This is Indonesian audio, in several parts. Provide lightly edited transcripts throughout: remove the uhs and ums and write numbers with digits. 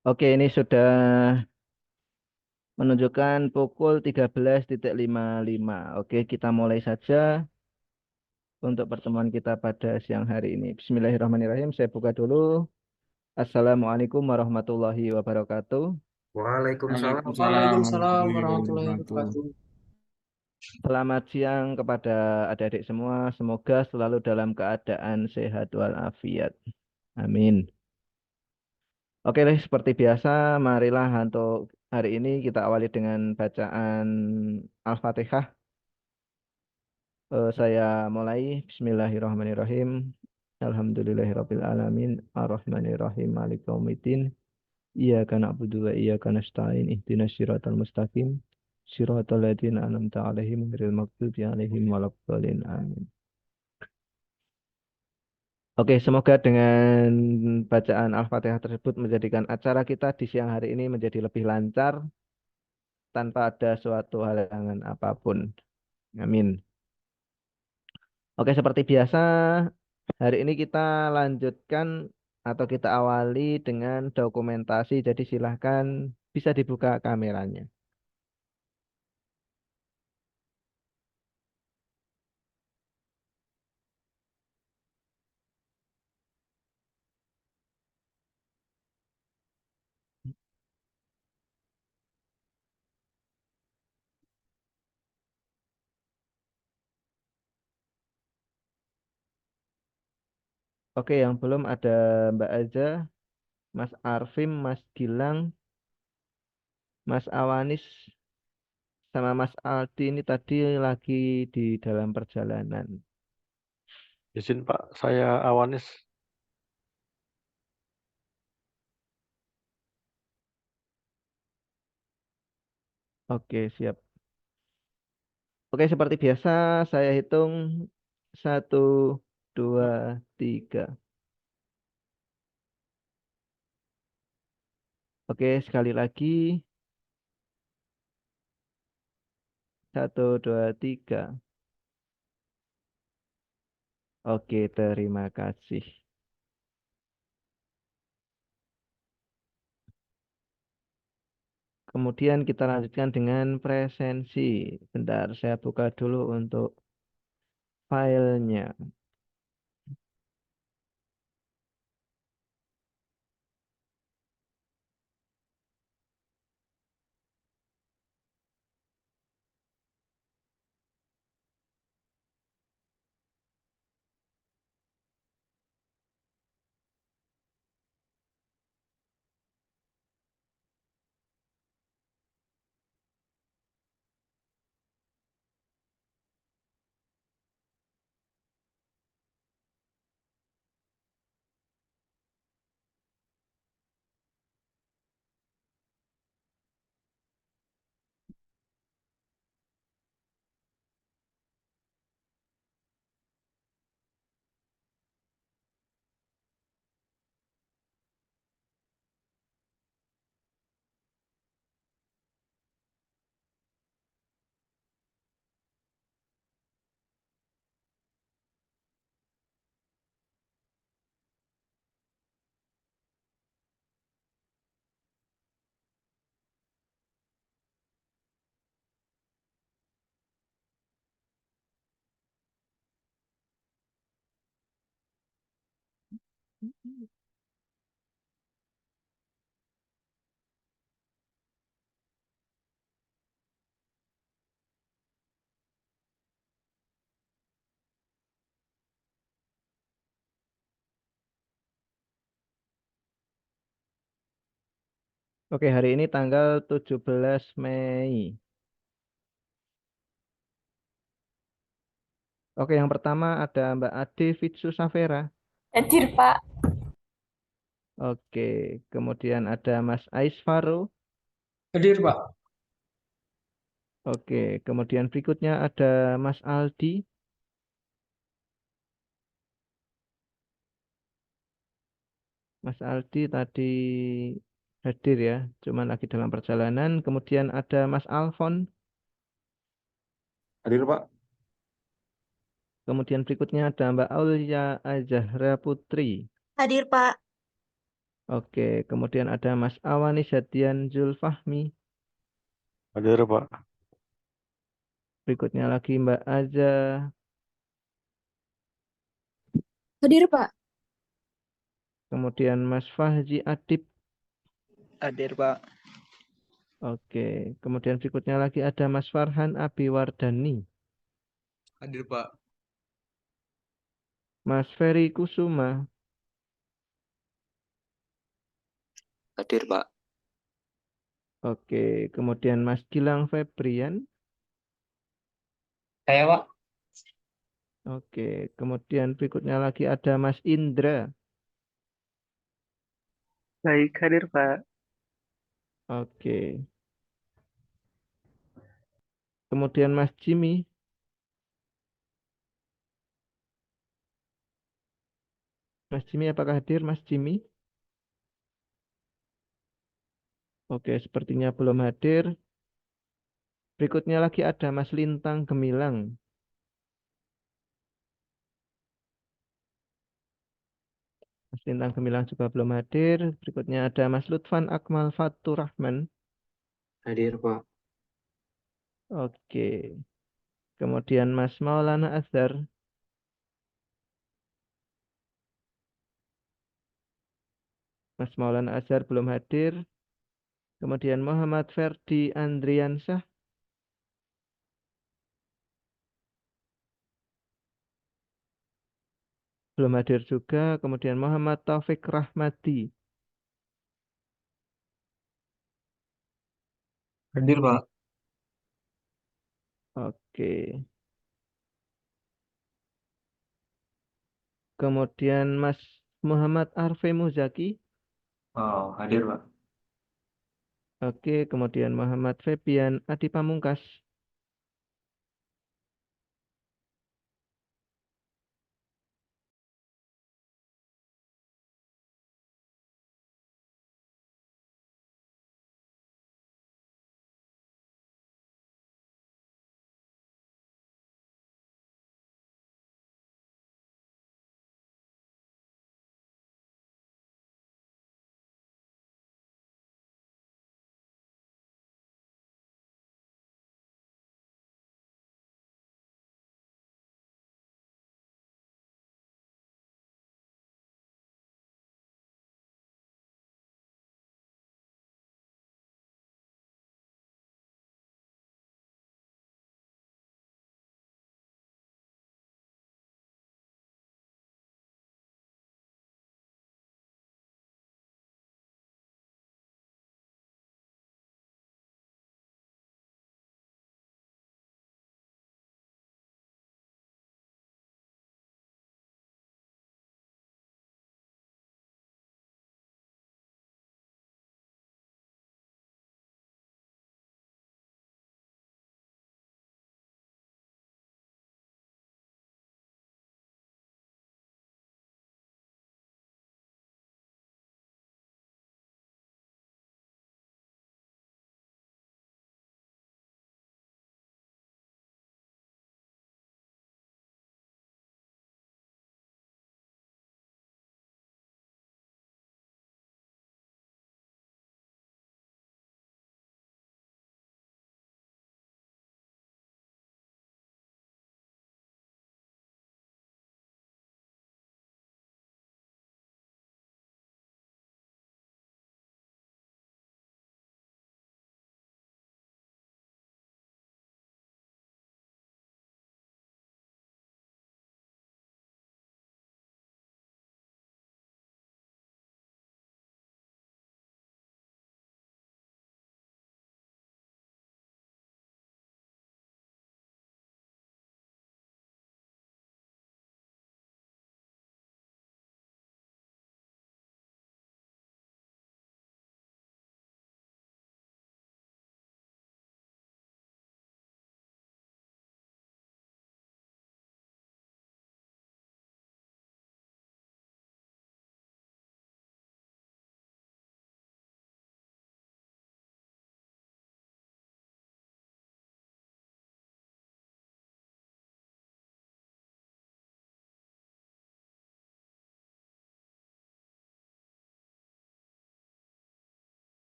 Oke, ini sudah menunjukkan pukul 13.55. Oke, kita mulai saja untuk pertemuan kita pada siang hari ini. Bismillahirrahmanirrahim. Saya buka dulu. Assalamualaikum warahmatullahi wabarakatuh. Waalaikumsalam Waalaikumsalam warahmatullahi warahmatullahi wabarakatuh. wabarakatuh. Selamat siang kepada adik-adik semua. Semoga selalu dalam keadaan sehat walafiat. Amin. Oke deh, seperti biasa, marilah untuk hari ini kita awali dengan bacaan Al-Fatihah. Saya mulai. Bismillahirrahmanirrahim. Alhamdulillahirabbil alamin. Arrahmanirrahim. Maliki yaumiddin. Iyyaka na'budu wa iyyaka nasta'in. Ihdinas siratal mustaqim. Siratal ladzina an'amta 'alaihim ghairil maghdubi 'alaihim waladdallin. Amin. Oke, semoga dengan bacaan Al-Fatihah tersebut menjadikan acara kita di siang hari ini menjadi lebih lancar tanpa ada suatu halangan apapun. Amin. Oke, seperti biasa, hari ini kita lanjutkan atau kita awali dengan dokumentasi. Jadi silahkan bisa dibuka kameranya. Oke, yang belum ada Mbak Aza, Mas Arfim, Mas Gilang, Mas Awanis, sama Mas Aldi ini tadi lagi di dalam perjalanan. Izin Pak, saya Awanis. Oke, siap. Oke, seperti biasa saya hitung 1, 2, 3. Oke, sekali lagi 1, 2, 3. Oke, terima kasih. Kemudian kita lanjutkan dengan presensi. Bentar, saya buka dulu untuk filenya. Oke, hari ini tanggal 17 Mei. Oke, yang pertama ada Mbak Ade Fitsu Safera. Hadir, Pak. Oke, kemudian ada Mas Ais Faro. Hadir, Pak. Oke, kemudian berikutnya ada Mas Aldi. Mas Aldi tadi hadir ya, cuman lagi dalam perjalanan. Kemudian ada Mas Alfon. Hadir Pak. Kemudian berikutnya ada Mbak Aulia Azahra Putri. Hadir, Pak. Oke, kemudian ada Mas Awani Septian Zulfahmi. Hadir, Pak. Berikutnya lagi Mbak Aza. Hadir, Pak. Kemudian Mas Fahji Adib. Hadir, Pak. Oke, kemudian berikutnya lagi ada Mas Farhan Abiwardani. Hadir, Pak. Mas Ferry Kusuma. Hadir, Pak. Oke, kemudian Mas Gilang Febrian. Saya, Pak. Oke, kemudian berikutnya lagi ada Mas Indra. Baik, hadir, Pak. Oke, kemudian Mas Jimmy. Mas Jimmy apakah hadir, Mas Jimmy? Oke, sepertinya belum hadir. Berikutnya lagi ada Mas Lintang Gemilang. Mas Lintang Gemilang juga belum hadir. Berikutnya ada Mas Lutfan Akmal Faturrahman. Hadir, Pak. Oke, kemudian Mas Maulana Azhar. Mas Maulana Azhar belum hadir. Kemudian Muhammad Ferdi Andriansyah. Belum hadir juga. Kemudian Muhammad Taufik Rahmadi. Hadir, Pak. Oke. Kemudian Mas Muhammad Arfe Muzaki. Oh, hadir, Pak. Oke, kemudian Muhammad Febian Adi Pamungkas.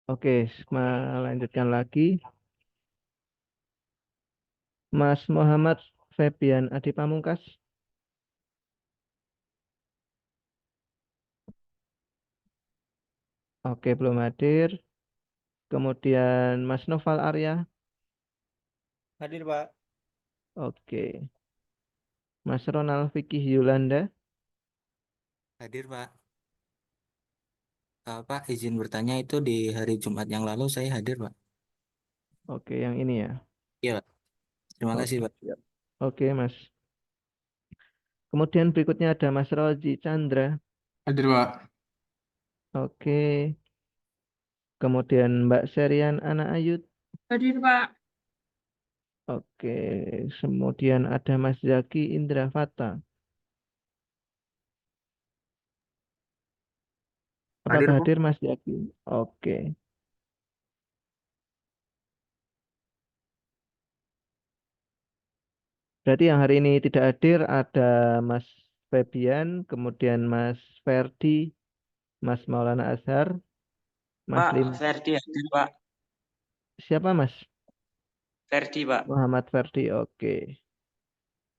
Oke, melanjutkan lagi. Mas Muhammad Febian Adi Pamungkas. Oke, belum hadir. Kemudian Mas Noval Arya. Hadir, Pak. Oke. Mas Ronald Vicky Yulanda. Hadir, Pak. Pak, izin bertanya itu di hari Jumat yang lalu saya hadir, Pak. Oke, yang ini ya. Iya, Pak. Terima kasih, Oke, Pak. siap. Oke, Mas. Kemudian berikutnya ada Mas Roji Chandra. Hadir, Pak. Oke. Kemudian Mbak Serian Ana Ayud. Hadir, Pak. Oke. Kemudian ada Mas Zaki Indra Fata. Hadir, Apakah Pak. hadir Mas Zaki? Oke. Berarti yang hari ini tidak hadir ada Mas Febian, kemudian Mas Ferdi, Mas Maulana Azhar, Mas Pak, Lim. Ferdi hadir, Pak. Siapa Mas? Ferdi, Pak. Muhammad Ferdi. Oke.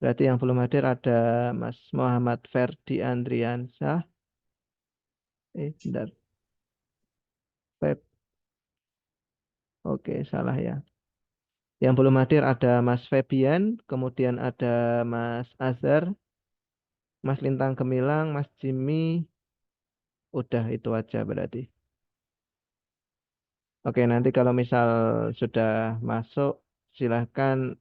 Berarti yang belum hadir ada Mas Muhammad Ferdi Andriansyah. Bentar. Feb. Oke, salah ya. Yang belum hadir ada Mas Febian, kemudian ada Mas Azhar, Mas Lintang Gemilang, Mas Jimmy. Udah itu aja berarti. Oke, nanti kalau misal sudah masuk, silahkan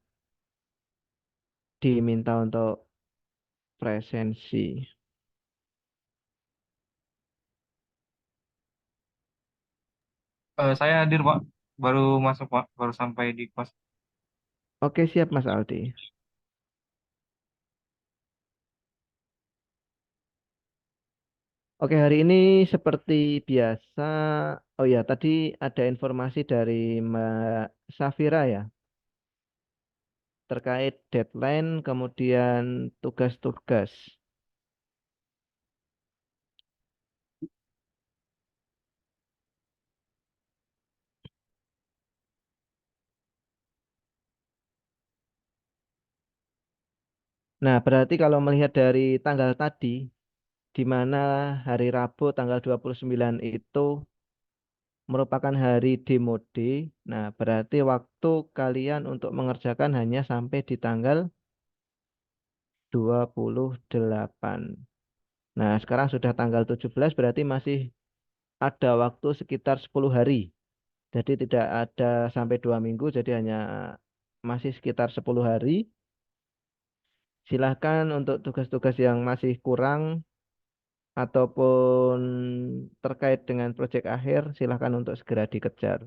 diminta untuk presensi. Saya hadir, Pak. Baru masuk, Pak. Baru sampai di kos. Oke, siap Mas Aldi. Oke, hari ini seperti biasa. Oh ya, tadi ada informasi dari Mbak Safira ya, terkait deadline, kemudian tugas-tugas. Nah, berarti kalau melihat dari tanggal tadi, di mana hari Rabu tanggal 29 itu merupakan hari demo day. Nah, berarti waktu kalian untuk mengerjakan hanya sampai di tanggal 28. Nah, sekarang sudah tanggal 17, berarti masih ada waktu sekitar 10 hari. Jadi tidak ada sampai 2 minggu, jadi hanya masih sekitar 10 hari. Silahkan untuk tugas-tugas yang masih kurang ataupun terkait dengan proyek akhir, silahkan untuk segera dikejar.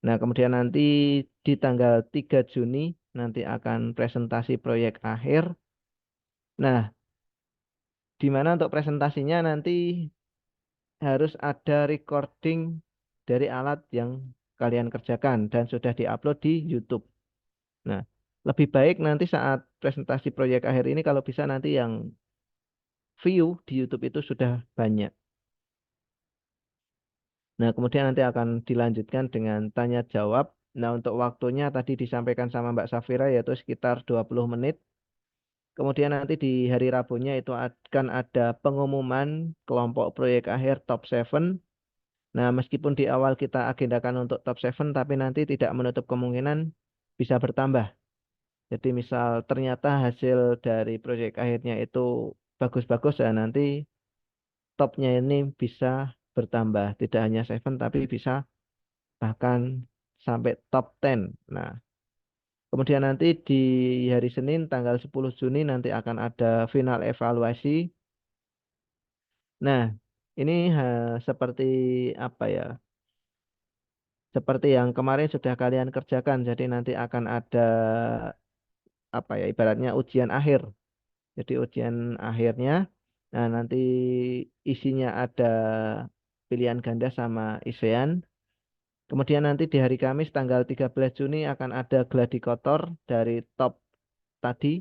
Nah, kemudian nanti di tanggal 3 Juni nanti akan presentasi proyek akhir. Nah, di mana untuk presentasinya nanti harus ada recording dari alat yang kalian kerjakan dan sudah diupload di YouTube. Nah, lebih baik nanti saat presentasi proyek akhir ini kalau bisa nanti yang view di YouTube itu sudah banyak. Nah, kemudian nanti akan dilanjutkan dengan tanya jawab. Nah, untuk waktunya tadi disampaikan sama Mbak Safira yaitu sekitar 20 menit. Kemudian nanti di hari Rabunya itu akan ada pengumuman kelompok proyek akhir top 7. Nah, meskipun di awal kita agendakan untuk top 7, tapi nanti tidak menutup kemungkinan bisa bertambah. Jadi misal ternyata hasil dari proyek akhirnya itu bagus-bagus, ya nanti topnya ini bisa bertambah. Tidak hanya 7, tapi bisa bahkan sampai top 10. Nah, kemudian nanti di hari Senin tanggal 10 Juni nanti akan ada final evaluasi. Nah, ini seperti apa ya? Seperti yang kemarin sudah kalian kerjakan. Jadi nanti akan ada apa ya? Ibaratnya ujian akhir. Jadi ujian akhirnya, nah nanti isinya ada pilihan ganda sama isean. Kemudian nanti di hari Kamis tanggal 13 Juni akan ada gladi kotor dari top tadi.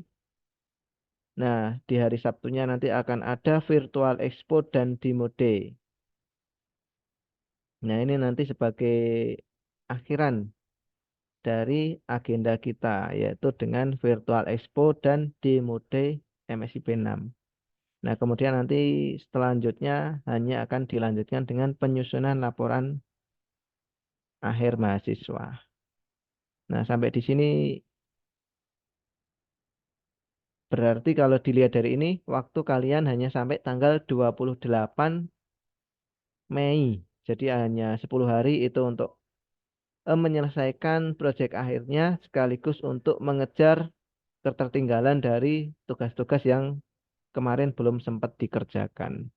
Nah, di hari Sabtunya nanti akan ada virtual expo dan demo day. Nah, ini nanti sebagai akhiran dari agenda kita, yaitu dengan Virtual Expo dan Demode MSIP 6. Nah, kemudian nanti selanjutnya hanya akan dilanjutkan dengan penyusunan laporan akhir mahasiswa. Nah, sampai di sini berarti kalau dilihat dari ini, waktu kalian hanya sampai tanggal 28 Mei. Jadi hanya 10 hari itu untuk menyelesaikan proyek akhirnya sekaligus untuk mengejar ketertinggalan dari tugas-tugas yang kemarin belum sempat dikerjakan.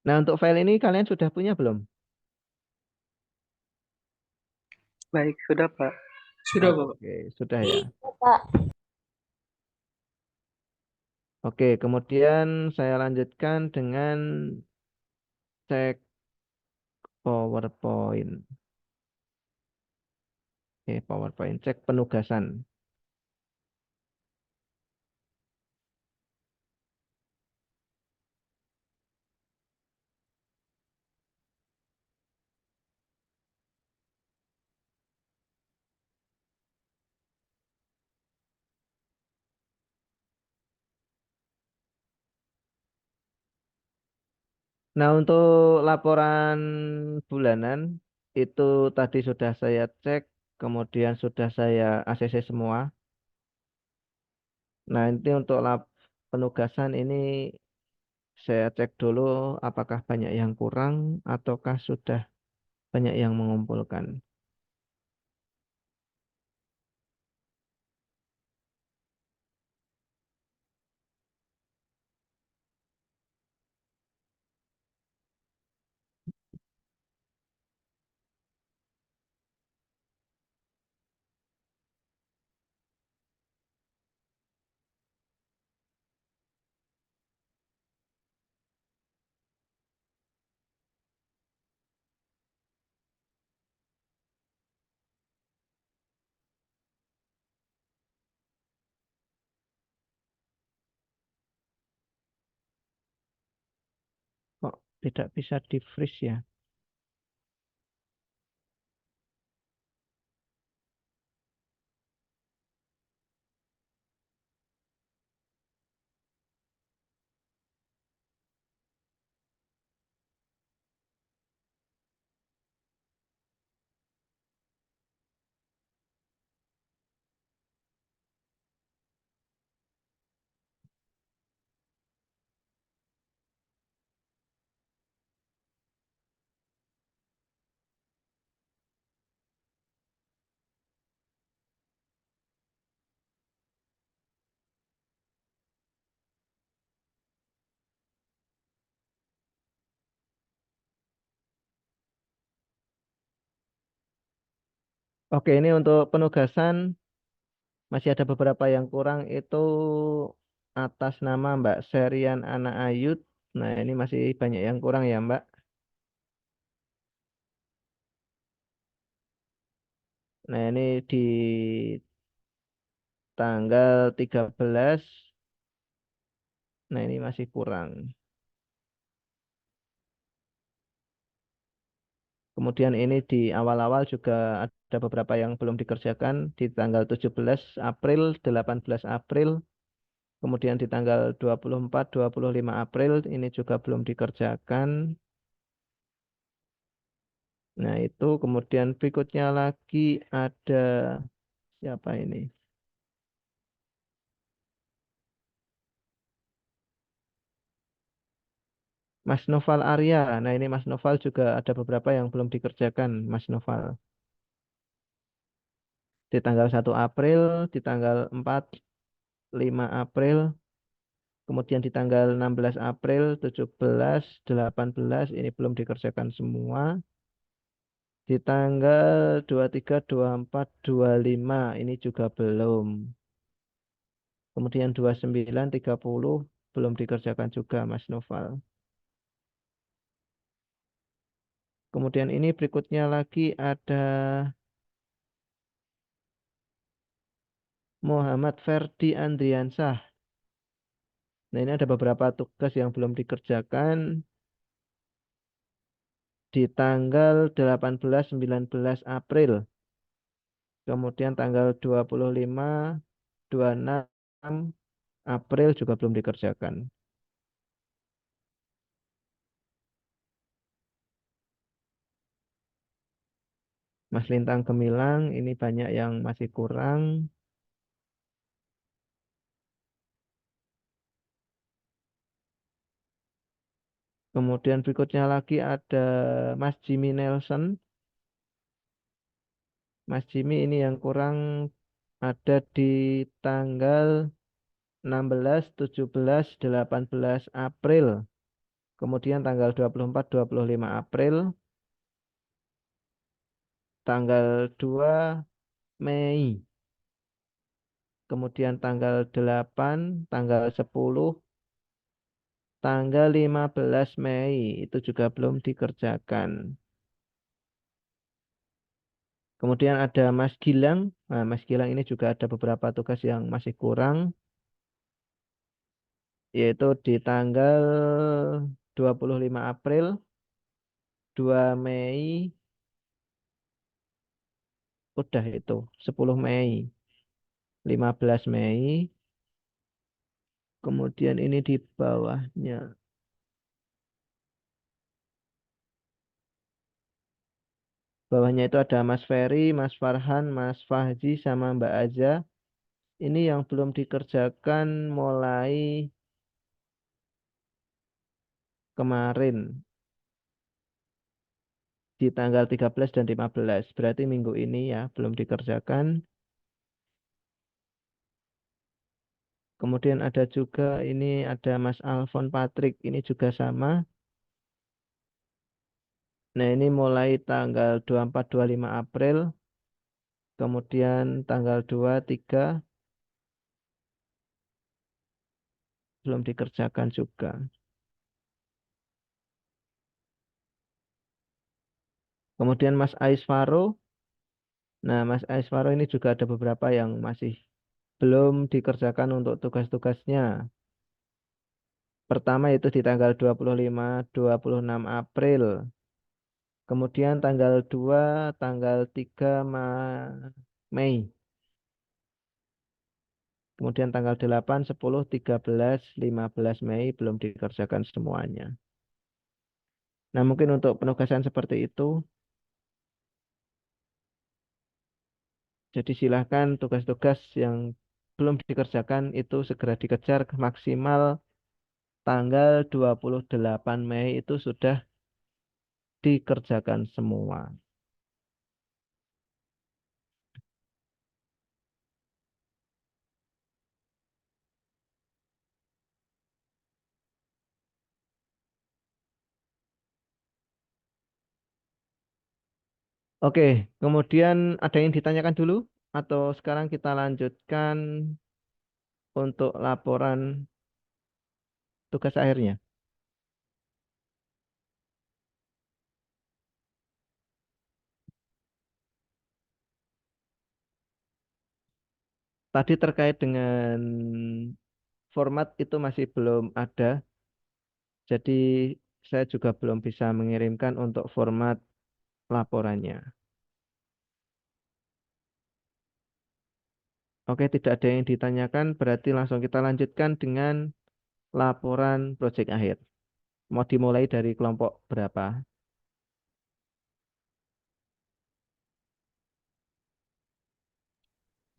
Nah, untuk file ini kalian sudah punya belum? Baik, sudah Pak. Sudah, Bapak. Oke, sudah ya. Pak. Oke, kemudian saya lanjutkan dengan cek PowerPoint. Oke, PowerPoint, cek penugasan. Nah, untuk laporan bulanan itu tadi sudah saya cek, kemudian sudah saya ACC semua. Nah, ini untuk penugasan ini saya cek dulu apakah banyak yang kurang ataukah sudah banyak yang mengumpulkan. Kok tidak bisa di freeze ya? Oke, ini untuk penugasan masih ada beberapa yang kurang itu atas nama Mbak Serian Ana Ayud. Nah, ini masih banyak yang kurang ya, Mbak. Nah, ini di tanggal 13. Nah, ini masih kurang. Kemudian ini di awal-awal juga ada beberapa yang belum dikerjakan di tanggal 17 April, 18 April, kemudian di tanggal 24, 25 April ini juga belum dikerjakan. Nah, itu kemudian berikutnya lagi ada siapa ini? Mas Noval Arya. Nah, ini Mas Noval juga ada beberapa yang belum dikerjakan, Mas Noval. Di tanggal 1 April, di tanggal 4, 5 April, kemudian di tanggal 16 April, 17, 18 ini belum dikerjakan semua. Di tanggal 23, 24, 25 ini juga belum. Kemudian 29, 30 belum dikerjakan juga Mas Noval. Kemudian ini berikutnya lagi ada Muhammad Ferdi Andriansah. Nah, ini ada beberapa tugas yang belum dikerjakan di tanggal 18-19 April. Kemudian tanggal 25-26 April juga belum dikerjakan. Mas Lintang Gemilang, ini banyak yang masih kurang. Kemudian berikutnya lagi ada Mas Jimmy Nelson. Mas Jimmy ini yang kurang ada di tanggal 16, 17, 18 April. Kemudian tanggal 24-25 April. Tanggal 2 Mei. Kemudian tanggal 8, tanggal 10, tanggal 15 Mei. Itu juga belum dikerjakan. Kemudian ada Mas Gilang. Nah, Mas Gilang ini juga ada beberapa tugas yang masih kurang. Yaitu di tanggal 25 April, 2 Mei, udah itu, 10 Mei, 15 Mei, kemudian ini di bawahnya. Bawahnya itu ada Mas Ferry, Mas Farhan, Mas Fahzi, sama Mbak Aza. Ini yang belum dikerjakan mulai kemarin di tanggal 13 dan 15. Berarti minggu ini ya belum dikerjakan. Kemudian ada juga ini ada Mas Alfon Patrick. Ini juga sama. Nah, ini mulai tanggal 24-25 April. Kemudian tanggal 2-3 belum dikerjakan juga. Kemudian Mas Aisfaro. Nah, Mas Aisfaro ini juga ada beberapa yang masih belum dikerjakan untuk tugas-tugasnya. Pertama itu di tanggal 25-26 April. Kemudian tanggal 2, tanggal 3 Mei. Kemudian tanggal 8, 10, 13, 15 Mei belum dikerjakan semuanya. Nah, mungkin untuk penugasan seperti itu. Jadi silahkan tugas-tugas yang belum dikerjakan itu segera dikejar maksimal tanggal 28 Mei itu sudah dikerjakan semua. Oke, kemudian ada yang ditanyakan dulu atau sekarang kita lanjutkan untuk laporan tugas akhirnya. Tadi terkait dengan format itu masih belum ada, jadi saya juga belum bisa mengirimkan untuk format laporannya. Oke, tidak ada yang ditanyakan, berarti langsung kita lanjutkan dengan laporan proyek akhir. Mau dimulai dari kelompok berapa?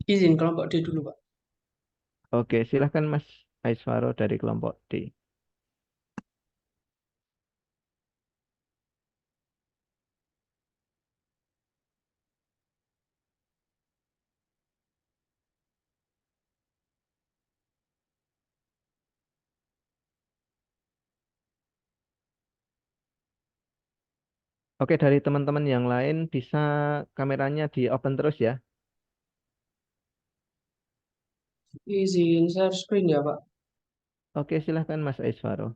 Izin kelompok D dulu, Pak. Oke, silahkan Mas Aiswaro dari kelompok D. Oke, dari teman-teman yang lain bisa kameranya di open terus ya. Izin share screen ya, Pak. Oke, silahkan Mas Aiswaro.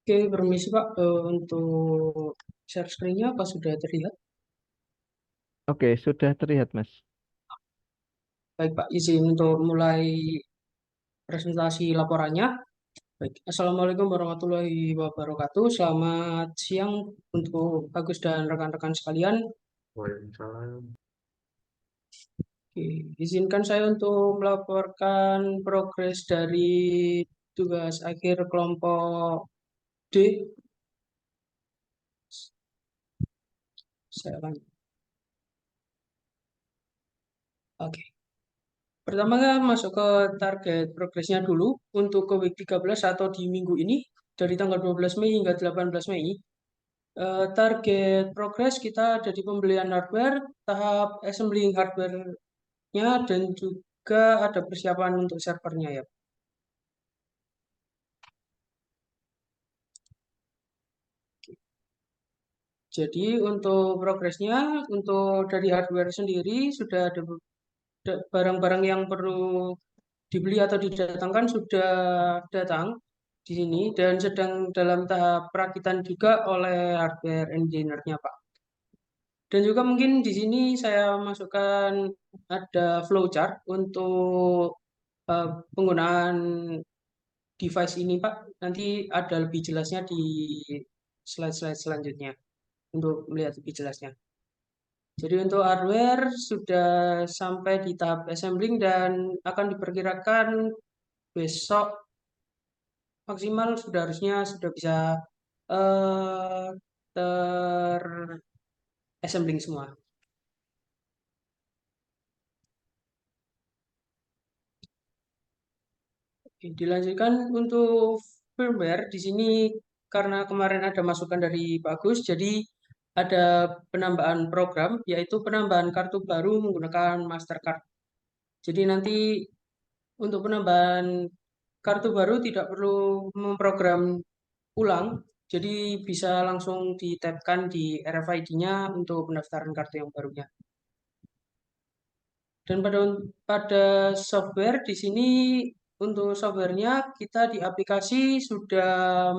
Oke, permisi Pak. Untuk share screen-nya apa sudah terlihat? Oke, sudah terlihat, Mas. Baik Pak, izin untuk mulai presentasi laporannya. Baik, Assalamualaikum warahmatullahi wabarakatuh. Selamat siang untuk Bagus dan rekan-rekan sekalian. Oke, izinkan saya untuk melaporkan progres dari tugas akhir kelompok D. Saya akan. Oke. Pertama masuk ke target progresnya dulu untuk ke week 13 atau di minggu ini dari tanggal 12 Mei hingga 18 Mei. Target progres kita ada di pembelian hardware, tahap assembling hardware-nya dan juga ada persiapan untuk servernya ya. Jadi untuk progresnya, untuk dari hardware sendiri sudah ada barang-barang yang perlu dibeli atau didatangkan sudah datang di sini dan sedang dalam tahap perakitan juga oleh hardware engineer-nya Pak. Dan juga mungkin di sini saya masukkan ada flowchart untuk penggunaan device ini Pak. Nanti ada lebih jelasnya di slide-slide selanjutnya untuk melihat lebih jelasnya. Jadi untuk hardware sudah sampai di tahap assembling dan akan diperkirakan besok maksimal sudah harusnya sudah bisa eh ter assembling semua. Oke, dilanjutkan untuk firmware di sini karena kemarin ada masukan dari Pak Agus, jadi ada penambahan program yaitu penambahan kartu baru menggunakan Mastercard. Jadi nanti untuk penambahan kartu baru tidak perlu memprogram ulang, jadi bisa langsung ditapkan di RFID-nya untuk pendaftaran kartu yang barunya. Dan pada software di sini untuk softwarenya kita di aplikasi sudah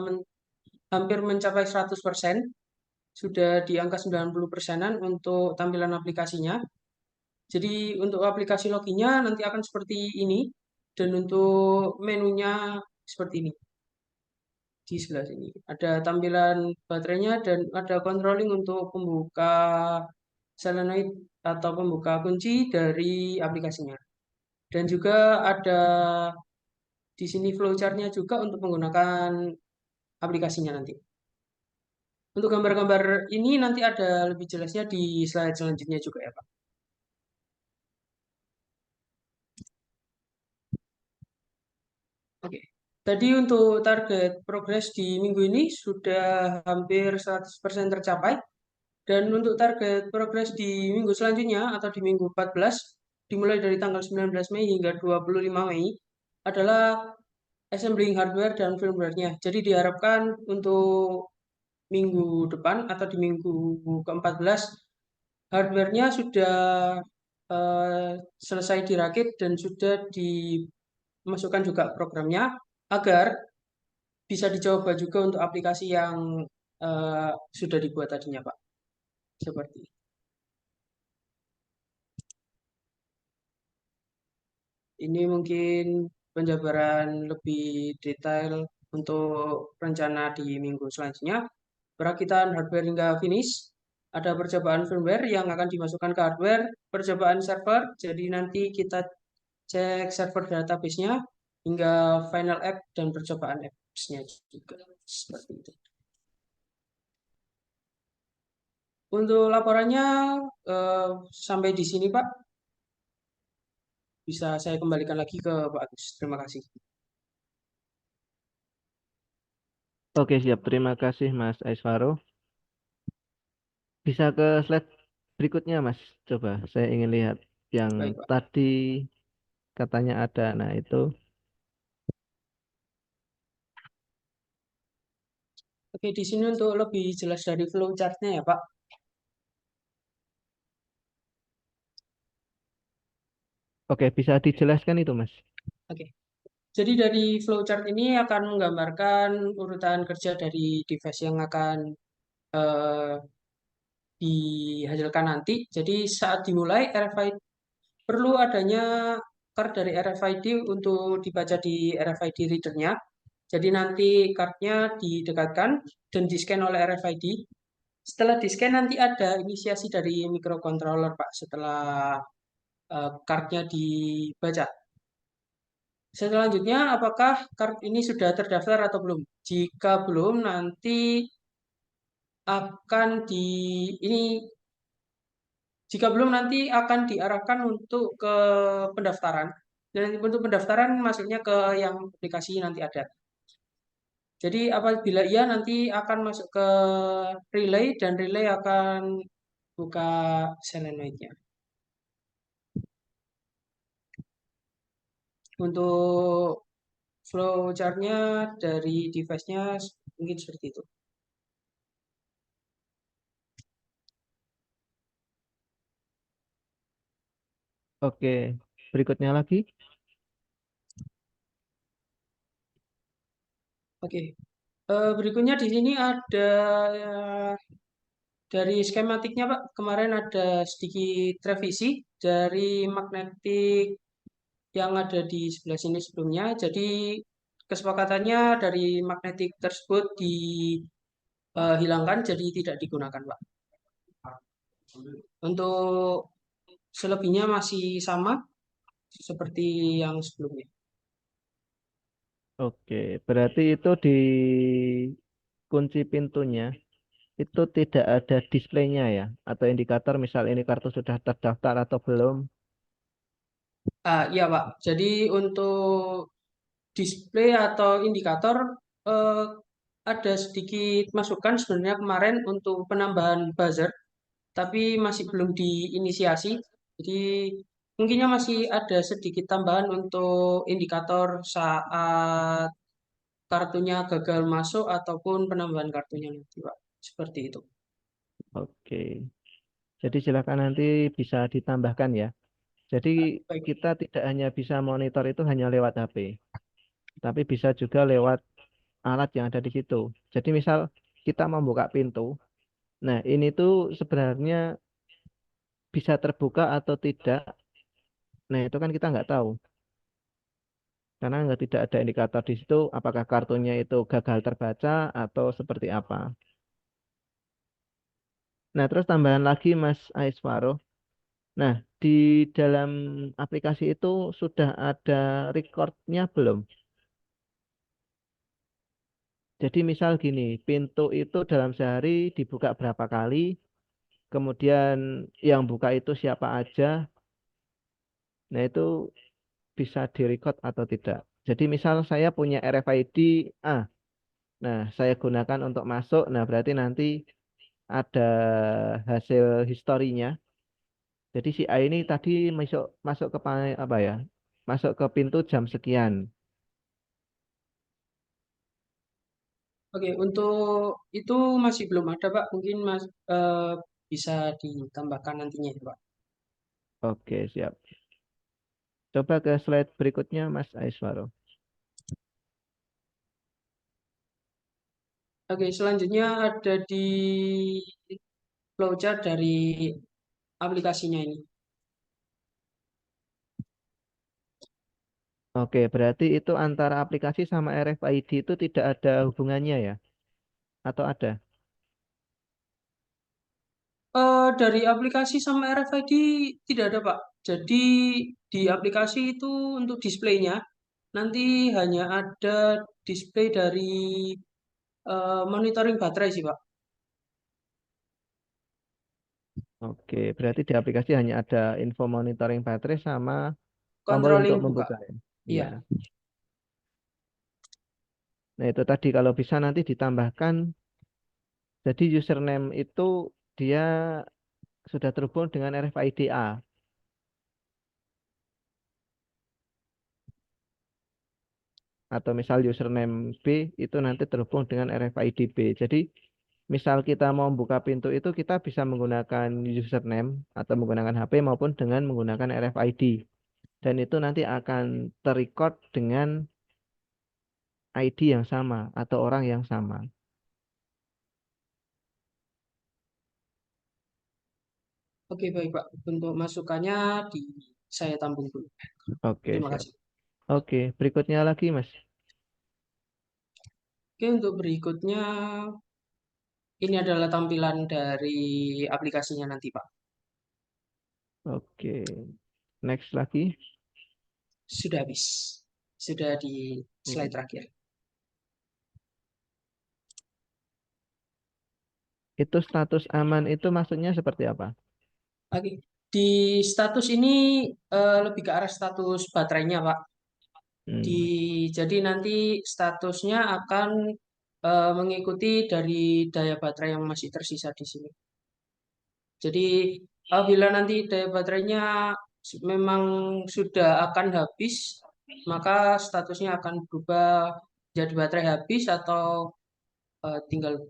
hampir mencapai 100%, sudah di angka 90%-an untuk tampilan aplikasinya. Jadi untuk aplikasi loginnya nanti akan seperti ini dan untuk menunya seperti ini. Di sebelah sini ada tampilan baterainya dan ada controlling untuk pembuka solenoid atau pembuka kunci dari aplikasinya. Dan juga ada di sini flowchart-nya juga untuk menggunakan aplikasinya nanti. Untuk gambar-gambar ini nanti ada lebih jelasnya di slide selanjutnya juga ya Pak. Oke. Tadi untuk target progres di minggu ini sudah hampir 100% tercapai. Dan untuk target progres di minggu selanjutnya atau di minggu 14, dimulai dari tanggal 19 Mei hingga 25 Mei, adalah assembling hardware dan firmware-nya. Jadi diharapkan untuk minggu depan atau di minggu ke-14, hardware-nya sudah selesai dirakit dan sudah dimasukkan juga programnya agar bisa dicoba juga untuk aplikasi yang sudah dibuat tadinya, Pak. Seperti itu. Ini mungkin penjabaran lebih detail untuk rencana di minggu selanjutnya. Perakitan hardware hingga finish. Ada percobaan firmware yang akan dimasukkan ke hardware, percobaan server, jadi nanti kita cek server database-nya, hingga final app dan percobaan apps-nya juga. Seperti itu. Untuk laporannya sampai di sini Pak. Bisa saya kembalikan lagi ke Pak Agus. Terima kasih. Oke, siap. Terima kasih, Mas Aisfaro. Bisa ke slide berikutnya, Mas. Coba, saya ingin lihat yang Baik, Pak. tadi katanya ada. Nah, itu. Oke, di sini untuk lebih jelas dari flow chart-nya ya, Pak. Oke, bisa dijelaskan itu, Mas. Oke. Jadi dari flowchart ini akan menggambarkan urutan kerja dari device yang akan eh, dihasilkan nanti. Jadi saat dimulai RFID perlu adanya card dari RFID untuk dibaca di RFID readernya. Jadi nanti cardnya didekatkan dan di-scan oleh RFID. Setelah di-scan nanti ada inisiasi dari microcontroller, Pak, setelah cardnya dibaca. Selanjutnya, apakah card ini sudah terdaftar atau belum? Jika belum, nanti akan ini jika belum nanti akan diarahkan untuk ke pendaftaran. Dan untuk pendaftaran masuknya ke yang aplikasi nanti ada. Jadi apabila iya nanti akan masuk ke relay dan relay akan buka solenoid-nya. Untuk flowchart-nya dari device-nya mungkin seperti itu. Oke, berikutnya lagi. Oke. Berikutnya di sini ada dari skematiknya, Pak. Kemarin ada sedikit revisi dari magnetik yang ada di sebelah sini sebelumnya. Jadi kesepakatannya dari magnetik tersebut dihilangkan, jadi tidak digunakan, Pak. Untuk selebihnya masih sama seperti yang sebelumnya. Oke, berarti itu di kunci pintunya itu tidak ada displaynya ya, atau indikator misal ini kartu sudah terdaftar atau belum. Iya, Pak. Jadi untuk display atau indikator eh, ada sedikit masukan sebenarnya kemarin untuk penambahan buzzer, tapi masih belum diinisiasi. Jadi mungkinnya masih ada sedikit tambahan untuk indikator saat kartunya gagal masuk ataupun penambahan kartunya nanti, Pak. Seperti itu. Oke, jadi silakan nanti bisa ditambahkan ya. Jadi Baik. kita tidak hanya bisa monitor itu hanya lewat HP, tapi bisa juga lewat alat yang ada di situ. Jadi misal kita membuka pintu, nah ini tuh sebenarnya bisa terbuka atau tidak. Nah itu kan kita nggak tahu karena tidak ada indikator di situ apakah kartunya itu gagal terbaca atau seperti apa. Nah terus tambahan lagi Mas Aiswaro. Nah di dalam aplikasi itu sudah ada recordnya belum? Jadi misal gini, pintu itu dalam sehari dibuka berapa kali, kemudian yang buka itu siapa aja, nah itu bisa direcord atau tidak. Jadi misal saya punya RFID A, nah saya gunakan untuk masuk, nah berarti nanti ada hasil historinya. Jadi si A ini tadi masuk masuk ke apa ya? Masuk ke pintu jam sekian. Oke, untuk itu masih belum ada, Pak. Mungkin bisa ditambahkan nantinya, ya, Pak. Oke, siap. Coba ke slide berikutnya, Mas Aiswaro. Oke, selanjutnya ada di flowchart dari aplikasinya ini. Oke, berarti itu antara aplikasi sama RFID itu tidak ada hubungannya ya? Atau ada? Dari aplikasi sama RFID tidak ada, Pak. Jadi di aplikasi itu untuk displaynya nanti hanya ada display dari monitoring baterai sih, Pak. Oke, berarti di aplikasi hanya ada info monitoring baterai sama tombol untuk Controlling buka. membuka ya? Iya. Iya. Nah, itu tadi kalau bisa nanti ditambahkan. Jadi username itu dia sudah terhubung dengan RFID A. Atau misal username B itu nanti terhubung dengan RFID B. Jadi misal kita mau buka pintu itu kita bisa menggunakan username atau menggunakan HP maupun dengan menggunakan RFID. Dan itu nanti akan terrecord dengan ID yang sama atau orang yang sama. Oke, baik Pak. Untuk masukannya saya tampung dulu. Oke, Terima siap. kasih. Oke, berikutnya lagi, Mas. Oke, untuk berikutnya ini adalah tampilan dari aplikasinya nanti Pak. Oke, next lagi. Sudah habis. Sudah di slide Mm. terakhir. Itu status aman itu maksudnya seperti apa? Oke. Di status ini lebih ke arah status baterainya Pak. Hmm. Jadi nanti statusnya akan mengikuti dari daya baterai yang masih tersisa di sini. Jadi apabila nanti daya baterainya memang sudah akan habis, maka statusnya akan berubah jadi baterai habis atau tinggal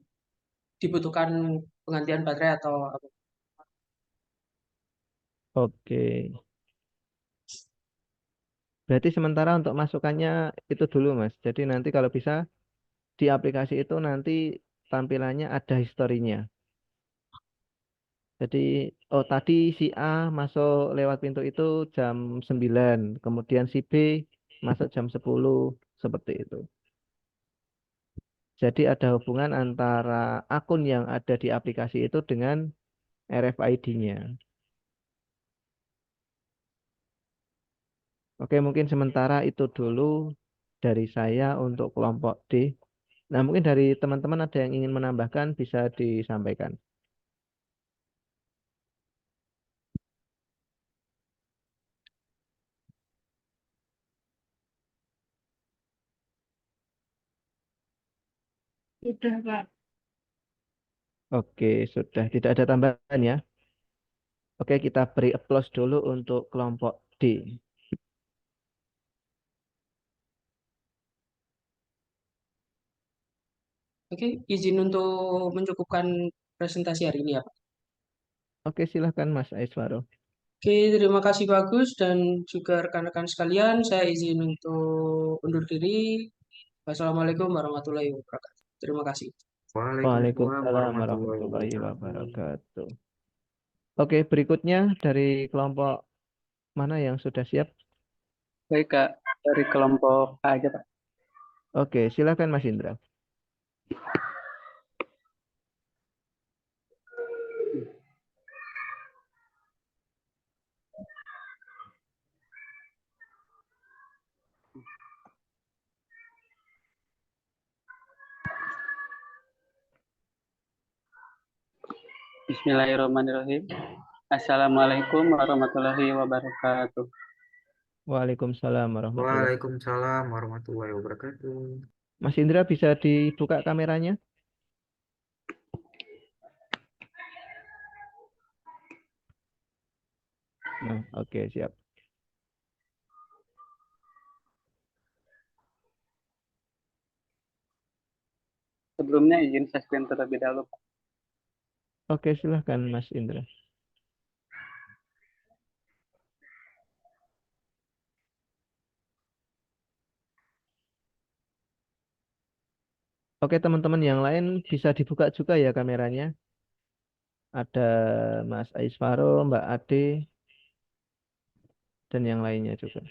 dibutuhkan penggantian baterai atau apa. Oke. Berarti sementara untuk masukannya itu dulu, Mas. Jadi nanti kalau bisa di aplikasi itu nanti tampilannya ada historinya. Jadi, oh tadi si A masuk lewat pintu itu jam 9, kemudian si B masuk jam 10, seperti itu. Jadi ada hubungan antara akun yang ada di aplikasi itu dengan RFID-nya. Oke, mungkin sementara itu dulu dari saya untuk kelompok D. Nah, mungkin dari teman-teman ada yang ingin menambahkan bisa disampaikan. Sudah, Pak. Oke, sudah tidak ada tambahan ya. Oke, kita beri applause dulu untuk kelompok D. Oke, izin untuk mencukupkan presentasi hari ini ya Pak. Oke, silahkan Mas Aiswaro. Oke, terima kasih bagus dan juga rekan-rekan sekalian, saya izin untuk undur diri. Wassalamualaikum warahmatullahi wabarakatuh. Terima kasih. Waalaikumsalam Waalaikumsalam warahmatullahi warahmatullahi wabarakatuh. wabarakatuh. Oke, berikutnya dari kelompok mana yang sudah siap? Baik, Kak. Dari kelompok A aja, Pak. Oke, silakan Mas Indra. Bismillahirrahmanirrahim. Assalamualaikum warahmatullahi wabarakatuh. Waalaikumsalam warahmatullahi. Waalaikumsalam warahmatullahi wabarakatuh. Mas Indra bisa dibuka kameranya? Nah, oke, siap. Sebelumnya izin share screen terlebih dahulu, Pak. Oke, silahkan Mas Indra. Oke, teman-teman yang lain bisa dibuka juga ya kameranya. Ada Mas Aiswaro, Mbak Ade, dan yang lainnya juga.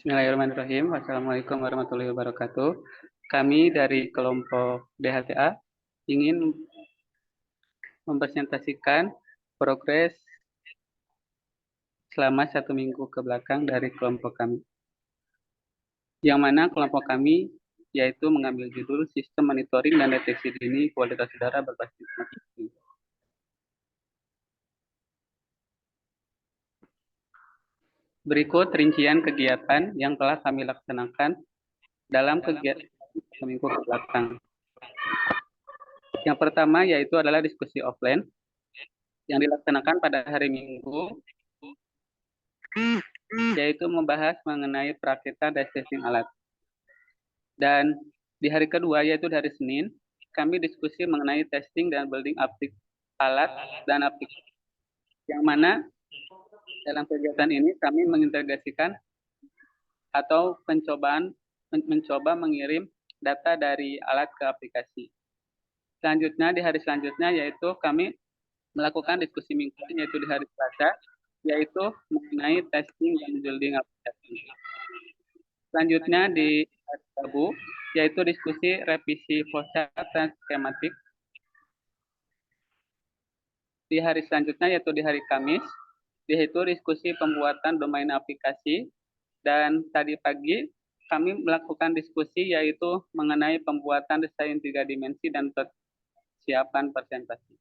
Bismillahirrahmanirrahim. Wassalamualaikum warahmatullahi wabarakatuh. Kami dari kelompok DHTA ingin mempresentasikan progres selama 1 minggu ke belakang dari kelompok kami. Yang mana kelompok kami yaitu mengambil judul Sistem Monitoring dan Deteksi Dini Kualitas Udara Berbasis Mati. Berikut rincian kegiatan yang telah kami laksanakan dalam kegiatan seminggu ke belakang. Yang pertama yaitu adalah diskusi offline yang dilaksanakan pada hari Minggu yaitu membahas mengenai perakitan dan testing alat. Dan di hari kedua, yaitu di hari Senin, kami diskusi mengenai testing dan building alat dan aplikasi. Yang mana dalam kegiatan ini kami mengintegrasikan atau mencoba mengirim data dari alat ke aplikasi. Selanjutnya, di hari selanjutnya, yaitu kami melakukan diskusi mingguan, yaitu di hari Selasa, yaitu mengenai testing dan building aplikasi. Selanjutnya di hari Rabu, yaitu diskusi revisi flowchart dan skematik. Di hari selanjutnya, yaitu di hari Kamis, yaitu diskusi pembuatan domain aplikasi. Dan tadi pagi kami melakukan diskusi yaitu mengenai pembuatan desain 3 dimensi dan persiapan presentasi.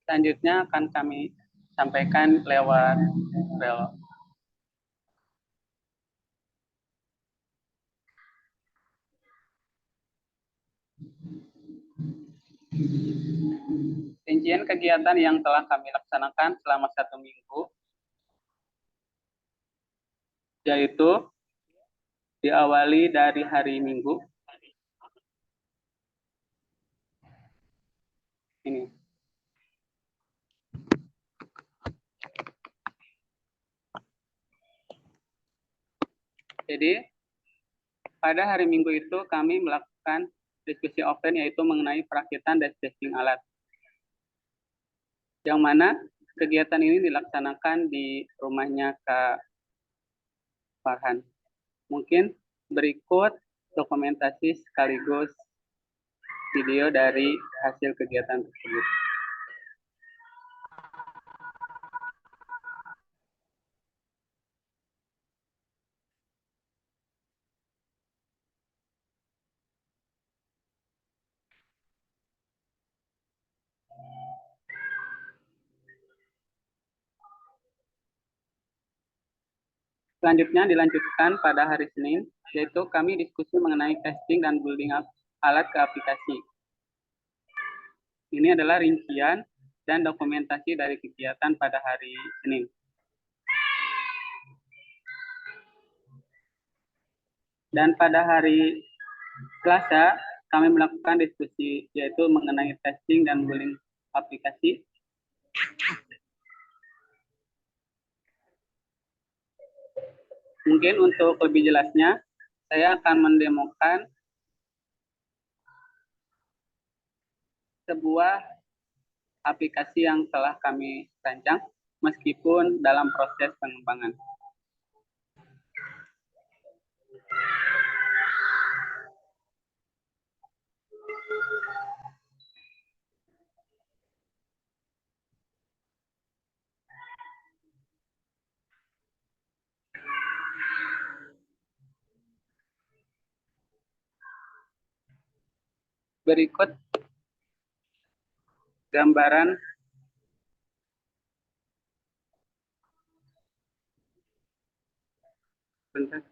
Selanjutnya akan kami sampaikan lewat Trello. Rincian kegiatan yang telah kami laksanakan selama 1 minggu, yaitu diawali dari hari Minggu. Ini. Jadi, pada hari Minggu itu kami melakukan diskusi offline yaitu mengenai perakitan dan testing alat. Yang mana kegiatan ini dilaksanakan di rumahnya Kak Farhan. Mungkin berikut dokumentasi sekaligus video dari hasil kegiatan tersebut. Selanjutnya dilanjutkan pada hari Senin, yaitu kami diskusi mengenai testing dan building alat ke aplikasi. Ini adalah rincian dan dokumentasi dari kegiatan pada hari Senin. Dan pada hari Selasa, kami melakukan diskusi yaitu mengenai testing dan building aplikasi. Mungkin untuk lebih jelasnya, saya akan mendemokan sebuah aplikasi yang telah kami rancang, meskipun dalam proses pengembangan. Berikut gambaran bentar.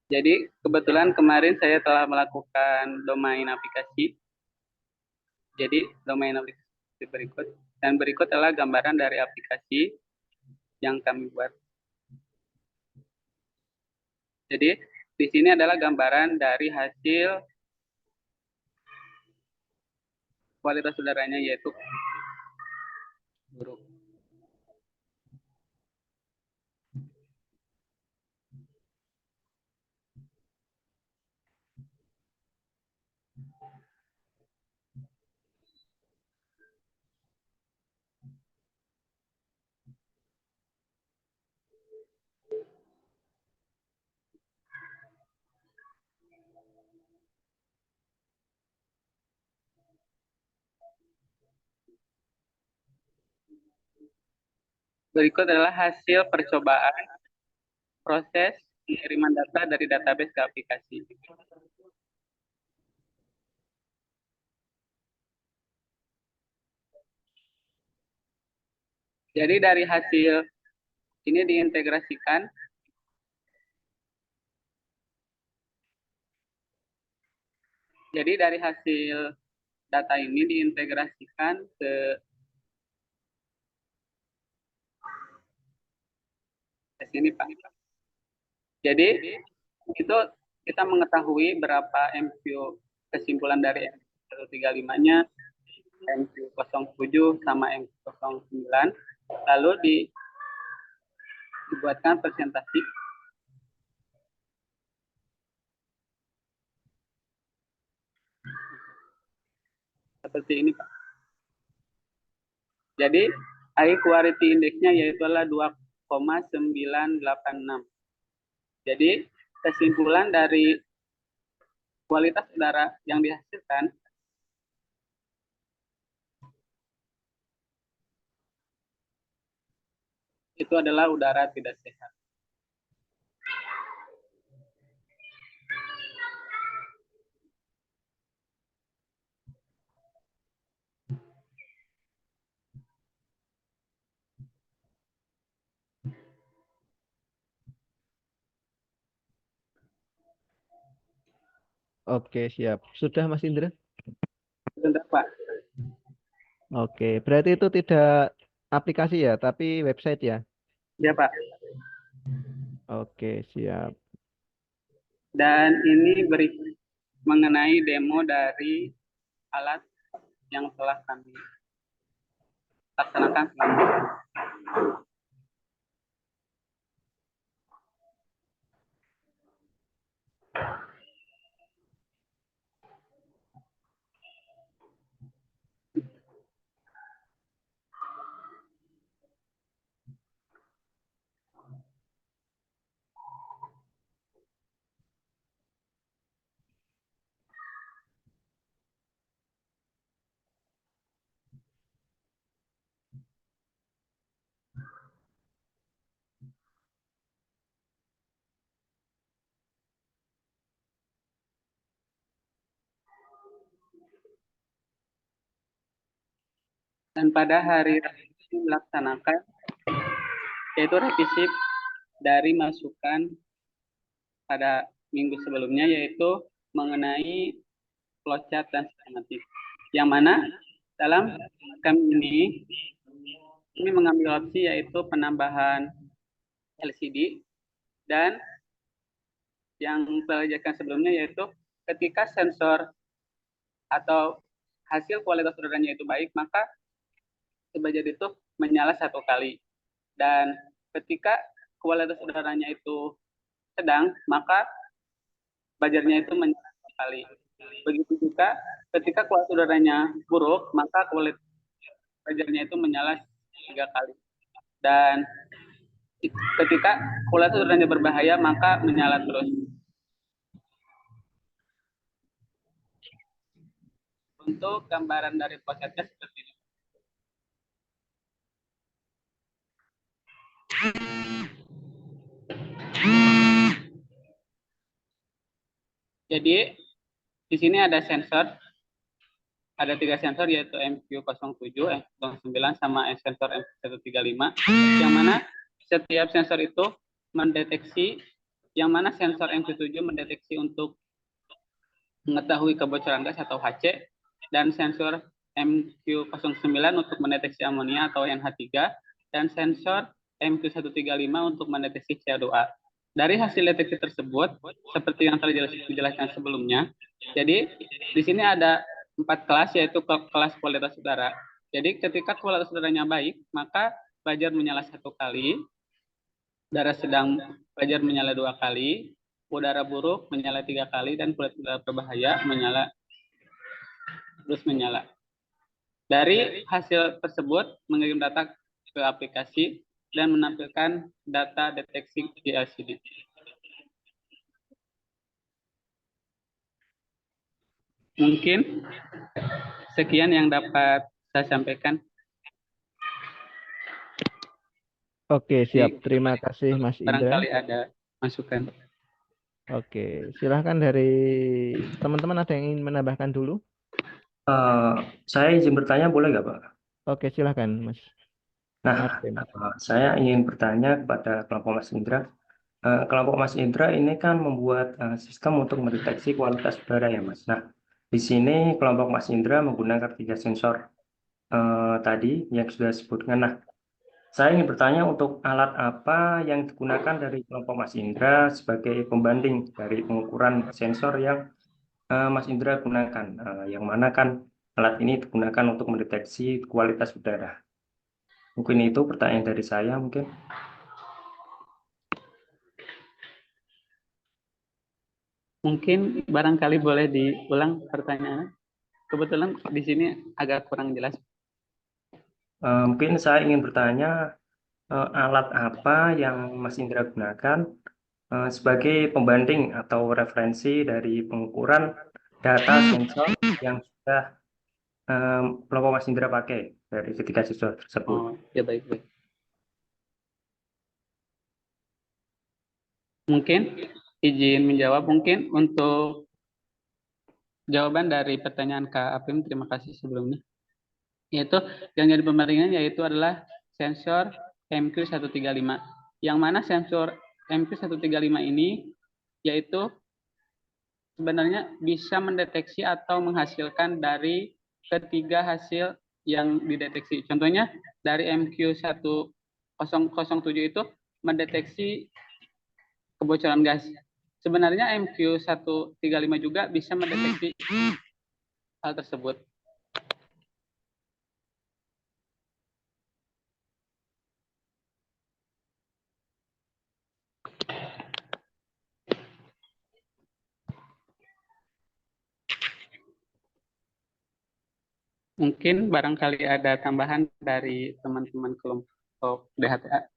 Jadi kebetulan kemarin saya telah melakukan domain aplikasi. Jadi domain aplikasi berikut. Dan berikut adalah gambaran dari aplikasi yang kami buat. Jadi di sini adalah gambaran dari hasil kualitas udaranya, yaitu buruk. Berikut adalah hasil percobaan proses pengiriman data dari database ke aplikasi. Jadi dari hasil ini diintegrasikan. Jadi dari hasil data ini diintegrasikan ke sini, Pak. Jadi itu kita mengetahui berapa MQ kesimpulan dari MQ135-nya, MQ07 sama MQ09, lalu dibuatkan presentasi. Seperti ini, Pak. Jadi high quality index-nya yaitu adalah 2,986. Jadi kesimpulan dari kualitas udara yang dihasilkan itu adalah udara tidak sehat. Oke, siap. Sudah, Mas Indra? Sebentar, Pak. Oke, berarti itu tidak aplikasi ya, tapi website ya? Ya, Pak. Oke, siap. Dan ini mengenai demo dari alat yang telah kami laksanakan sebelumnya. Dan pada hari ini melaksanakan yaitu revisi dari masukan pada minggu sebelumnya, yaitu mengenai flowchart dan sistematik. Yang mana dalam kami ini mengambil opsi yaitu penambahan LCD, dan yang telah dijelaskan sebelumnya yaitu ketika sensor atau hasil kualitas udaranya itu baik, maka sebajar itu menyala 1 kali. Dan ketika kualitas udaranya itu sedang, maka bajarnya itu menyala 1 kali. Begitu juga ketika kualitas udaranya buruk, maka kualitas bajarnya itu menyala 3 kali. Dan ketika kualitas udaranya berbahaya, maka menyala terus. Untuk gambaran dari prosesnya seperti ini. Jadi di sini ada sensor, ada 3 sensor yaitu MQ07, MQ09 sama sensor MQ135, yang mana setiap sensor itu mendeteksi, yang mana sensor MQ7 mendeteksi untuk mengetahui kebocoran gas atau HC, dan sensor MQ09 untuk mendeteksi amonia atau NH3, dan sensor MQ135 untuk mendeteksi CO2. Dari hasil deteksi tersebut, seperti yang telah dijelaskan sebelumnya, jadi di sini ada 4 kelas, yaitu kelas kualitas udara. Jadi ketika kualitas udaranya baik, maka fajar menyala 1 kali, udara sedang fajar menyala 2 kali, udara buruk menyala 3 kali, dan kualitas udara berbahaya terus menyala. Dari hasil tersebut, mengirim data ke aplikasi dan menampilkan data deteksi di LCD. Mungkin sekian yang dapat saya sampaikan. Oke, siap. Terima kasih Mas Indra. Barangkali ada masukan. Oke, silahkan dari teman-teman ada yang ingin menambahkan dulu? Saya izin bertanya boleh nggak, Pak? Oke, silahkan Mas Nah, Martin. saya ingin bertanya kepada kelompok Mas Indra. Kelompok Mas Indra ini kan membuat sistem untuk mendeteksi kualitas udara ya, Mas. Nah, di sini kelompok Mas Indra menggunakan 3 sensor tadi yang sudah disebutkan. Nah, saya ingin bertanya untuk alat apa yang digunakan dari kelompok Mas Indra sebagai pembanding dari pengukuran sensor yang Mas Indra gunakan. Yang mana kan alat ini digunakan untuk mendeteksi kualitas udara. Mungkin itu pertanyaan dari saya mungkin. Mungkin barangkali boleh diulang pertanyaannya. Kebetulan di sini agak kurang jelas. Mungkin saya ingin bertanya alat apa yang Mas Indra gunakan sebagai pembanding atau referensi dari pengukuran data sensor yang sudah kelompok Mas Indra pakai dari ketiga sensor tersebut. Oh, ya baik. Mungkin izin menjawab, mungkin untuk jawaban dari pertanyaan Kak Apim, terima kasih sebelumnya. Yaitu yang jadi pembandingan yaitu adalah sensor MQ135. Yang mana sensor MQ135 ini yaitu sebenarnya bisa mendeteksi atau menghasilkan dari ketiga hasil yang dideteksi. Contohnya dari MQ1007 itu mendeteksi kebocoran gas. Sebenarnya MQ135 juga bisa mendeteksi hal tersebut. Mungkin barangkali ada tambahan dari teman-teman kelompok DHTA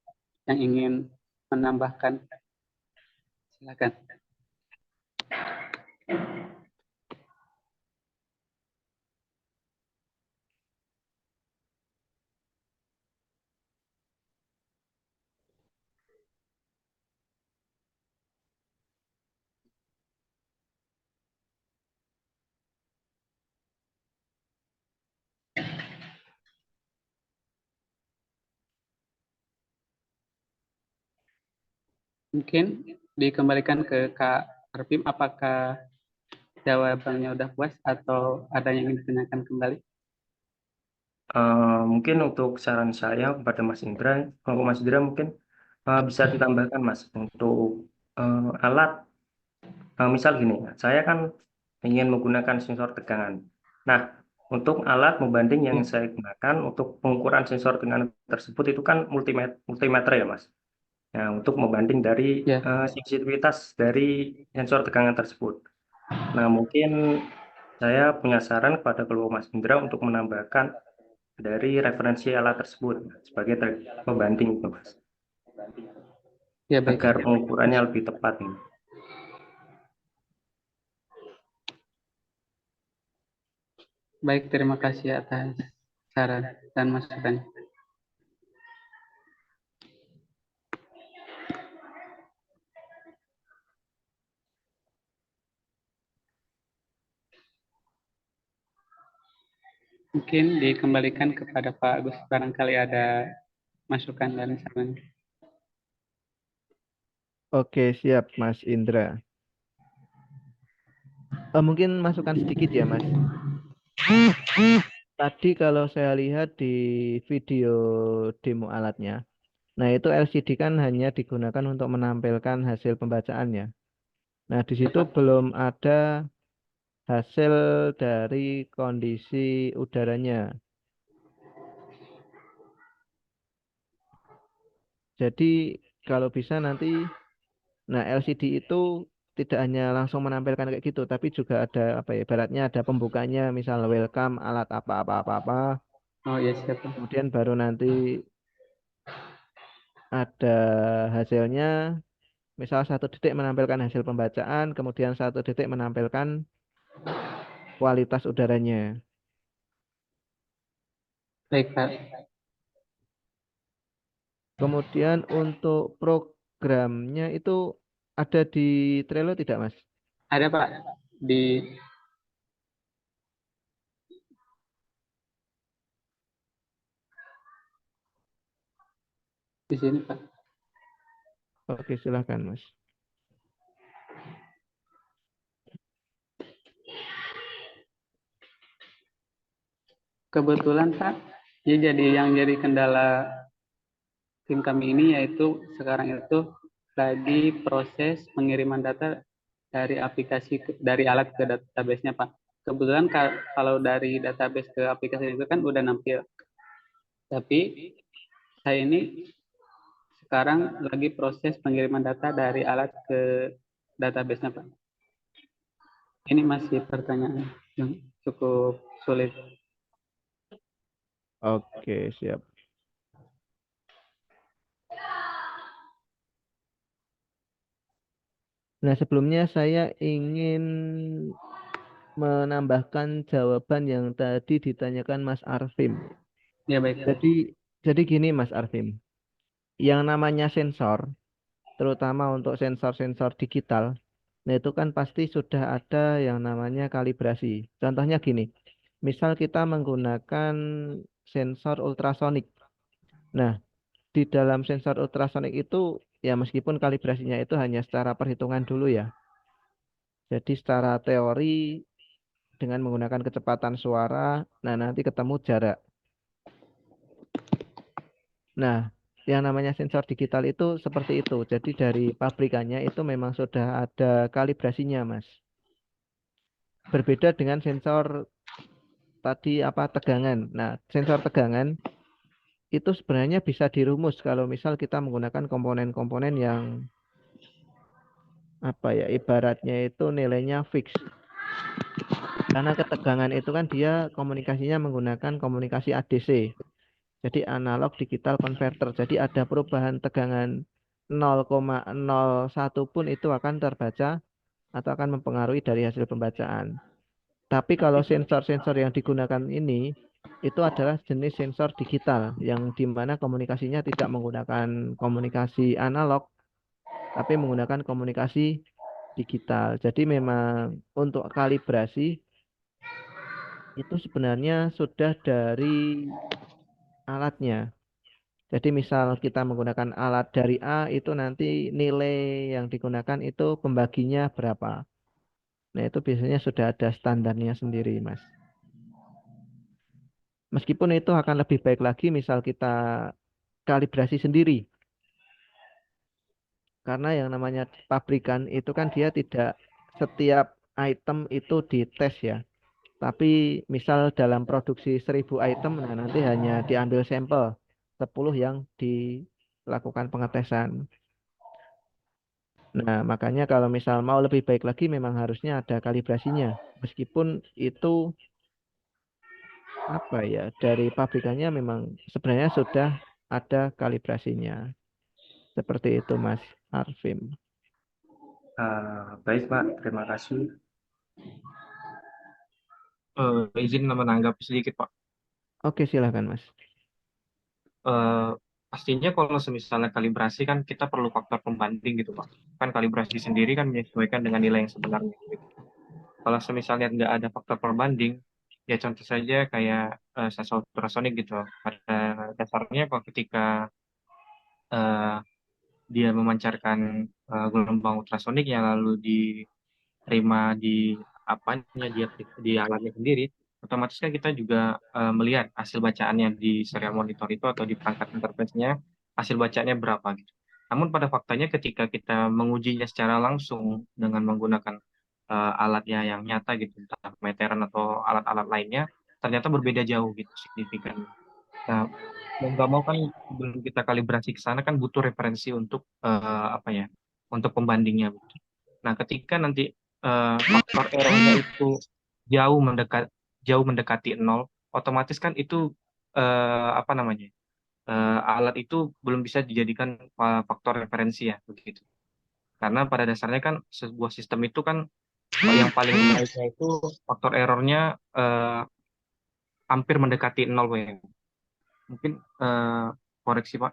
yang ingin menambahkan. Silakan. Mungkin dikembalikan ke Kak Arpim, apakah jawabannya udah puas atau ada yang ingin ditanyakan kembali? Mungkin untuk saran saya kepada Mas Indra, kelompok Mas Indra mungkin bisa ditambahkan Mas untuk alat. Misal gini, saya kan ingin menggunakan sensor tegangan. Nah, untuk alat pembanding yang saya gunakan untuk pengukuran sensor tegangan tersebut itu kan multimeter ya Mas. Nah, untuk membanding dari sensitivitas dari sensor tegangan tersebut. Nah, mungkin saya punya saran kepada kelompok Mas Indra untuk menambahkan dari referensi alat tersebut sebagai pembanding itu Mas. Ya, baik. Agar pengukurannya lebih tepat nih. Baik, terima kasih atas saran dan masukan. Mungkin dikembalikan kepada Pak Agus, barangkali ada masukan dan saran. Oke, siap Mas Indra. Mungkin masukan sedikit ya Mas. Tadi kalau saya lihat di video demo alatnya, nah itu LCD kan hanya digunakan untuk menampilkan hasil pembacaannya. Nah di situ belum ada hasil dari kondisi udaranya. Jadi kalau bisa nanti, nah LCD itu tidak hanya langsung menampilkan kayak gitu, tapi juga ada apa ya, ibaratnya ada pembukanya, misal welcome alat apa, Oh iya siap Pak. kemudian baru nanti ada hasilnya, misal 1 detik menampilkan hasil pembacaan, kemudian 1 detik menampilkan kualitas udaranya. Baik Pak. Kemudian untuk programnya itu ada di Trello tidak, Mas? Ada Pak di sini Pak. Oke, silahkan, Mas. Kebetulan Pak, ya jadi yang jadi kendala tim kami ini yaitu sekarang itu lagi proses pengiriman data dari dari alat ke database-nya Pak. Kebetulan kalau dari database ke aplikasi itu kan udah nampil. Tapi saya ini sekarang lagi proses pengiriman data dari alat ke database-nya Pak. Ini masih pertanyaan yang cukup sulit. Oke, siap. Nah, sebelumnya saya ingin menambahkan jawaban yang tadi ditanyakan Mas Arfim. Ya baik. Jadi gini Mas Arfim, yang namanya sensor, terutama untuk sensor-sensor digital, nah itu kan pasti sudah ada yang namanya kalibrasi. Contohnya gini, misal kita menggunakan sensor ultrasonik. Nah, di dalam sensor ultrasonik itu, ya meskipun kalibrasinya itu hanya secara perhitungan dulu ya. Jadi secara teori dengan menggunakan kecepatan suara, nah nanti ketemu jarak. Nah, yang namanya sensor digital itu seperti itu. Jadi dari pabrikannya itu memang sudah ada kalibrasinya, Mas. Berbeda dengan sensor tadi apa tegangan. Nah, sensor tegangan itu sebenarnya bisa dirumus kalau misal kita menggunakan komponen-komponen yang apa ya, ibaratnya itu nilainya fix. Karena ketegangan itu kan dia komunikasinya menggunakan komunikasi ADC. Jadi analog digital converter. Jadi ada perubahan tegangan 0,01 pun itu akan terbaca atau akan mempengaruhi dari hasil pembacaan. Tapi kalau sensor-sensor yang digunakan ini itu adalah jenis sensor digital yang dimana komunikasinya tidak menggunakan komunikasi analog, tapi menggunakan komunikasi digital. Jadi memang untuk kalibrasi itu sebenarnya sudah dari alatnya. Jadi misal kita menggunakan alat dari A itu nanti nilai yang digunakan itu pembaginya berapa. Nah itu biasanya sudah ada standarnya sendiri, Mas. Meskipun itu akan lebih baik lagi misal kita kalibrasi sendiri. Karena yang namanya pabrikan itu kan dia tidak setiap item itu dites ya. Tapi misal dalam produksi 1000 item, nah nanti hanya diambil sampel 10 yang dilakukan pengetesan. Nah, makanya kalau misal mau lebih baik lagi memang harusnya ada kalibrasinya. Meskipun itu apa ya, dari pabrikannya memang sebenarnya sudah ada kalibrasinya. Seperti itu Mas Arfim. Baik Pak, terima kasih. Izin menanggapi sedikit Pak. Oke, silakan Mas. Eh, Pastinya kalau misalnya kalibrasi kan kita perlu faktor pembanding gitu Pak. Kan kalibrasi sendiri kan menyesuaikan dengan nilai yang sebenarnya gitu. Kalau misalnya nggak ada faktor pembanding, ya contoh saja kayak sensor ultrasonik gitu. Pada dasarnya kok ketika eh, dia memancarkan gelombang ultrasonik yang lalu diterima di apanya di alatnya sendiri, otomatis kan kita juga melihat hasil bacaannya di serial monitor itu atau di perangkat interface-nya hasil bacaannya berapa gitu. Namun pada faktanya ketika kita mengujinya secara langsung dengan menggunakan alatnya yang nyata gitu, entah meteran atau alat-alat lainnya, ternyata berbeda jauh gitu signifikan. Nah, mau nggak mau kan sebelum kita kalibrasi ke sana kan butuh referensi untuk apa ya, untuk pembandingnya. Nah, ketika nanti faktor errornya itu jauh mendekat jauh mendekati nol, otomatis kan itu apa namanya, alat itu belum bisa dijadikan faktor referensi ya begitu. Karena pada dasarnya kan sebuah sistem itu kan yang paling baiknya itu faktor errornya eh, hampir mendekati nol ya. Mungkin koreksi Pak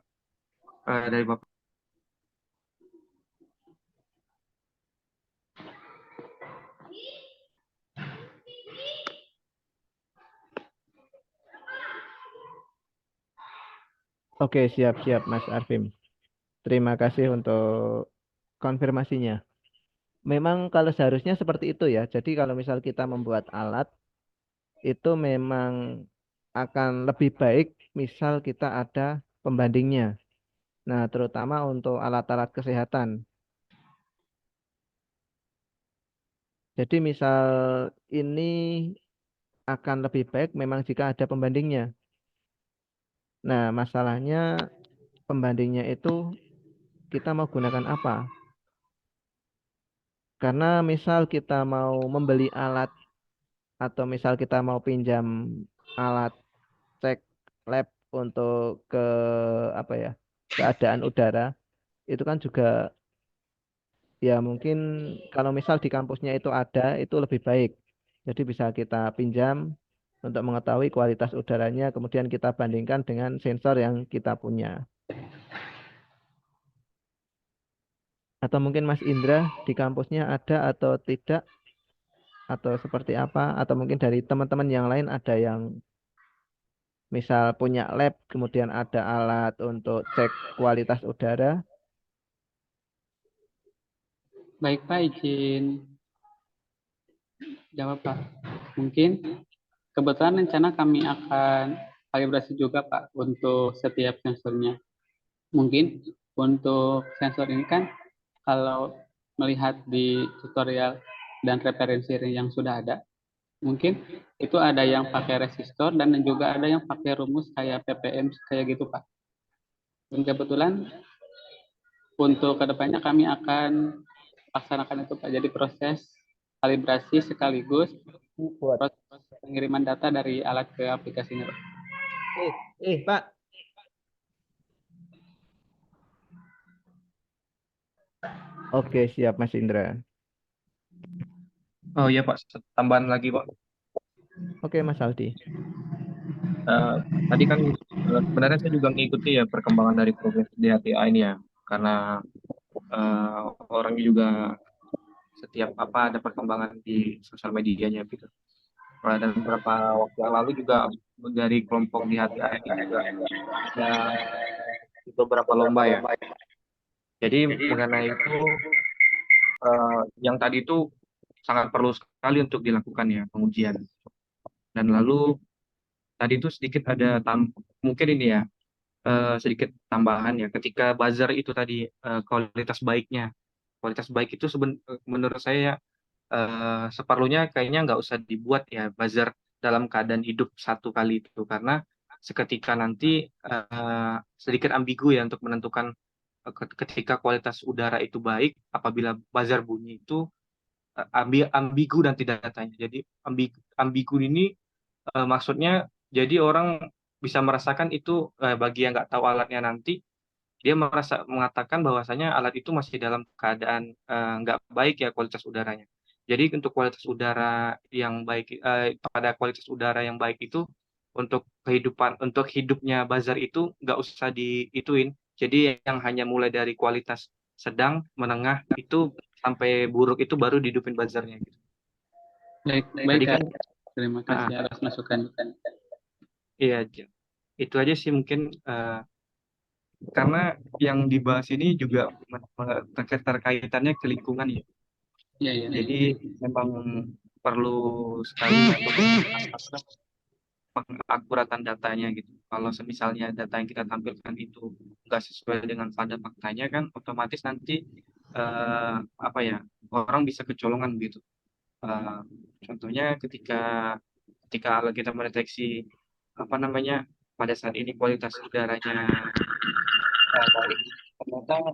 dari Bapak. Oke, siap-siap Mas Arfim. Terima kasih untuk konfirmasinya. Memang kalau seharusnya seperti itu ya. Jadi kalau misal kita membuat alat, itu memang akan lebih baik misal kita ada pembandingnya. Nah, terutama untuk alat-alat kesehatan. Jadi misal ini akan lebih baik memang jika ada pembandingnya. Nah, masalahnya pembandingnya itu kita mau gunakan apa? Karena misal kita mau membeli alat atau misal kita mau pinjam alat cek lab untuk ke apa ya, keadaan udara, itu kan juga ya mungkin kalau misal di kampusnya itu ada, itu lebih baik. Jadi bisa kita pinjam untuk mengetahui kualitas udaranya, kemudian kita bandingkan dengan sensor yang kita punya. Atau mungkin Mas Indra di kampusnya ada atau tidak, atau seperti apa, atau mungkin dari teman-teman yang lain ada yang misal punya lab, kemudian ada alat untuk cek kualitas udara. Baik Pak, izin jawab Pak. Mungkin kebetulan rencana kami akan kalibrasi juga Pak untuk setiap sensornya. Mungkin untuk sensor ini kan kalau melihat di tutorial dan referensi yang sudah ada, mungkin itu ada yang pakai resistor dan juga ada yang pakai rumus kayak ppm kayak gitu Pak. Dan kebetulan untuk kedepannya kami akan laksanakan itu Pak. Jadi proses kalibrasi sekaligus proses pengiriman data dari alat ke aplikasinya Pak. Pak. Oke, siap Mas Indra. Oh iya Pak, tambahan lagi Pak. Oke, Mas Aldi. Tadi kan sebenarnya saya juga mengikuti ya perkembangan dari progres DHTA ini ya, karena orangnya juga setiap apa ada perkembangan di sosial medianya gitu. Dan beberapa waktu yang lalu juga dari kelompok DHTA ini juga ada beberapa lomba ya. Jadi mengenai itu yang tadi itu sangat perlu sekali untuk dilakukan ya pengujian. Dan lalu tadi itu sedikit ada mungkin ini ya sedikit tambahan ya ketika buzzer itu tadi kualitas baik itu menurut saya seperlunya kayaknya nggak usah dibuat ya buzzer dalam keadaan hidup satu kali itu karena seketika nanti sedikit ambigu ya untuk menentukan ketika kualitas udara itu baik apabila buzzer bunyi itu ambigu dan tidak tanya. Jadi ambigu ini maksudnya jadi orang bisa merasakan itu bagi yang nggak tahu alatnya nanti dia mengatakan bahwasanya alat itu masih dalam keadaan nggak baik ya kualitas udaranya. Jadi untuk kualitas udara yang baik pada kualitas udara yang baik itu untuk hidupnya buzzer itu nggak usah diituin. Jadi yang hanya mulai dari kualitas sedang, menengah itu sampai buruk itu baru dihidupin buzzernya gitu. Baik, Tadi kan terima kasih atas masukan. iya itu aja sih mungkin karena yang dibahas ini juga terkaitannya ke lingkungan ya. Iya, iya. Jadi memang perlu sekali untuk pengakuratan datanya gitu. Kalau misalnya data yang kita tampilkan itu nggak sesuai dengan pada faktanya kan, otomatis nanti apa ya orang bisa kecolongan gitu. Contohnya ketika alat kita mendeteksi apa namanya pada saat ini kualitas udaranya baik, ternyata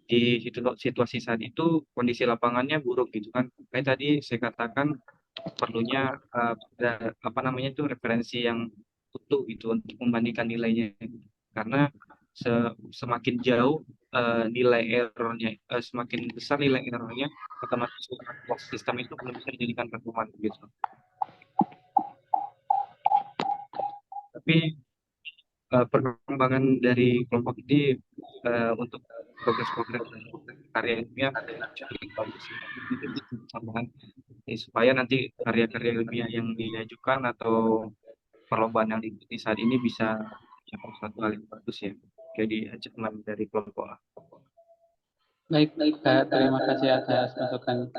di situasi saat itu kondisi lapangannya buruk gitu kan. Kayak tadi saya katakan perlunya ada apa namanya itu referensi yang utuh gitu untuk membandingkan nilainya. Karena semakin jauh nilai errornya, semakin besar nilai errornya, otomatis sistem itu belum bisa dijadikan pedoman gitu. Tapi perkembangan dari kelompok ini untuk progres-progres karya ilmiah cukup bagus tambahan supaya nanti karya-karya ilmiah yang diajukan atau perlombaan yang diikuti saat ini bisa mencapai suatu hal yang bagus ya. Jadi achievement dari kelompok A. Baik, Kak, terima kasih atas masukan.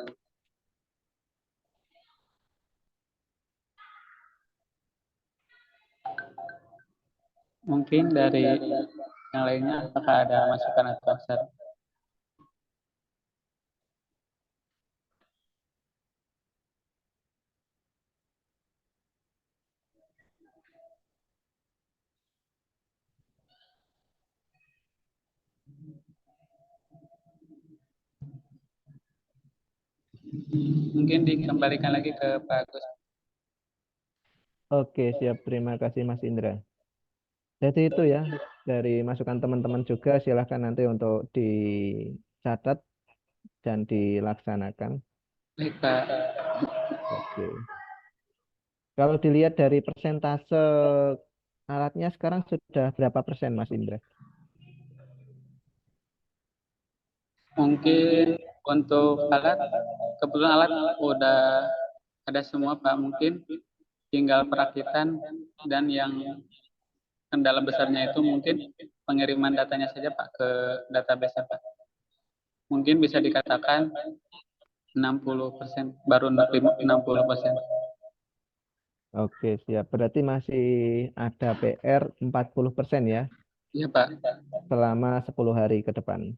Mungkin dari yang lainnya, apakah ada masukan atau saran? Mungkin dikembalikan lagi ke Pak Agus. Oke, siap. Terima kasih Mas Indra. Jadi itu ya, dari masukan teman-teman juga silahkan nanti untuk dicatat dan dilaksanakan. Baik, Pak. Oke. Kalau dilihat dari persentase alatnya sekarang sudah berapa persen Mas Indra? Mungkin untuk alat, kebetulan alat udah ada semua, Pak. Mungkin tinggal perakitan dan yang kendala besarnya itu mungkin pengiriman datanya saja, Pak, ke database, Pak. Mungkin bisa dikatakan 60%, baru 60%. Oke, siap. Berarti masih ada PR 40% ya, Iya, Pak. selama 10 hari ke depan.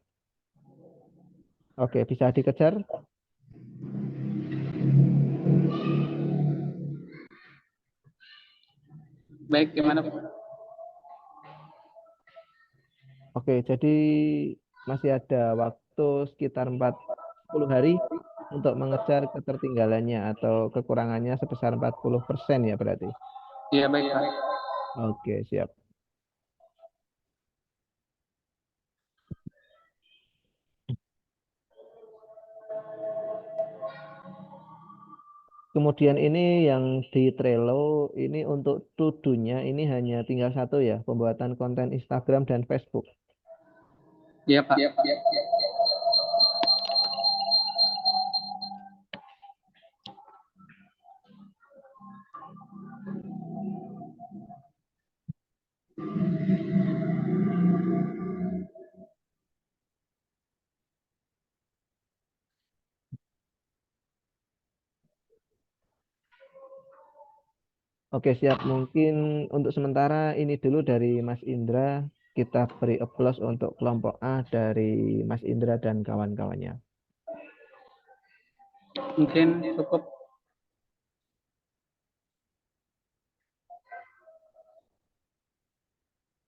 Oke, bisa dikejar? Baik, gimana, Pak? Oke, jadi masih ada waktu sekitar 10 hari untuk mengejar ketertinggalannya atau kekurangannya sebesar 40% ya berarti. Iya, baik, Pak. Oke, siap. Kemudian ini yang di Trello, ini untuk to-do-nya ini hanya tinggal satu ya, pembuatan konten Instagram dan Facebook. Iya, Pak. Oke, siap. Mungkin untuk sementara ini dulu dari Mas Indra. Kita beri aplaus untuk kelompok A dari Mas Indra dan kawan-kawannya. Mungkin cukup.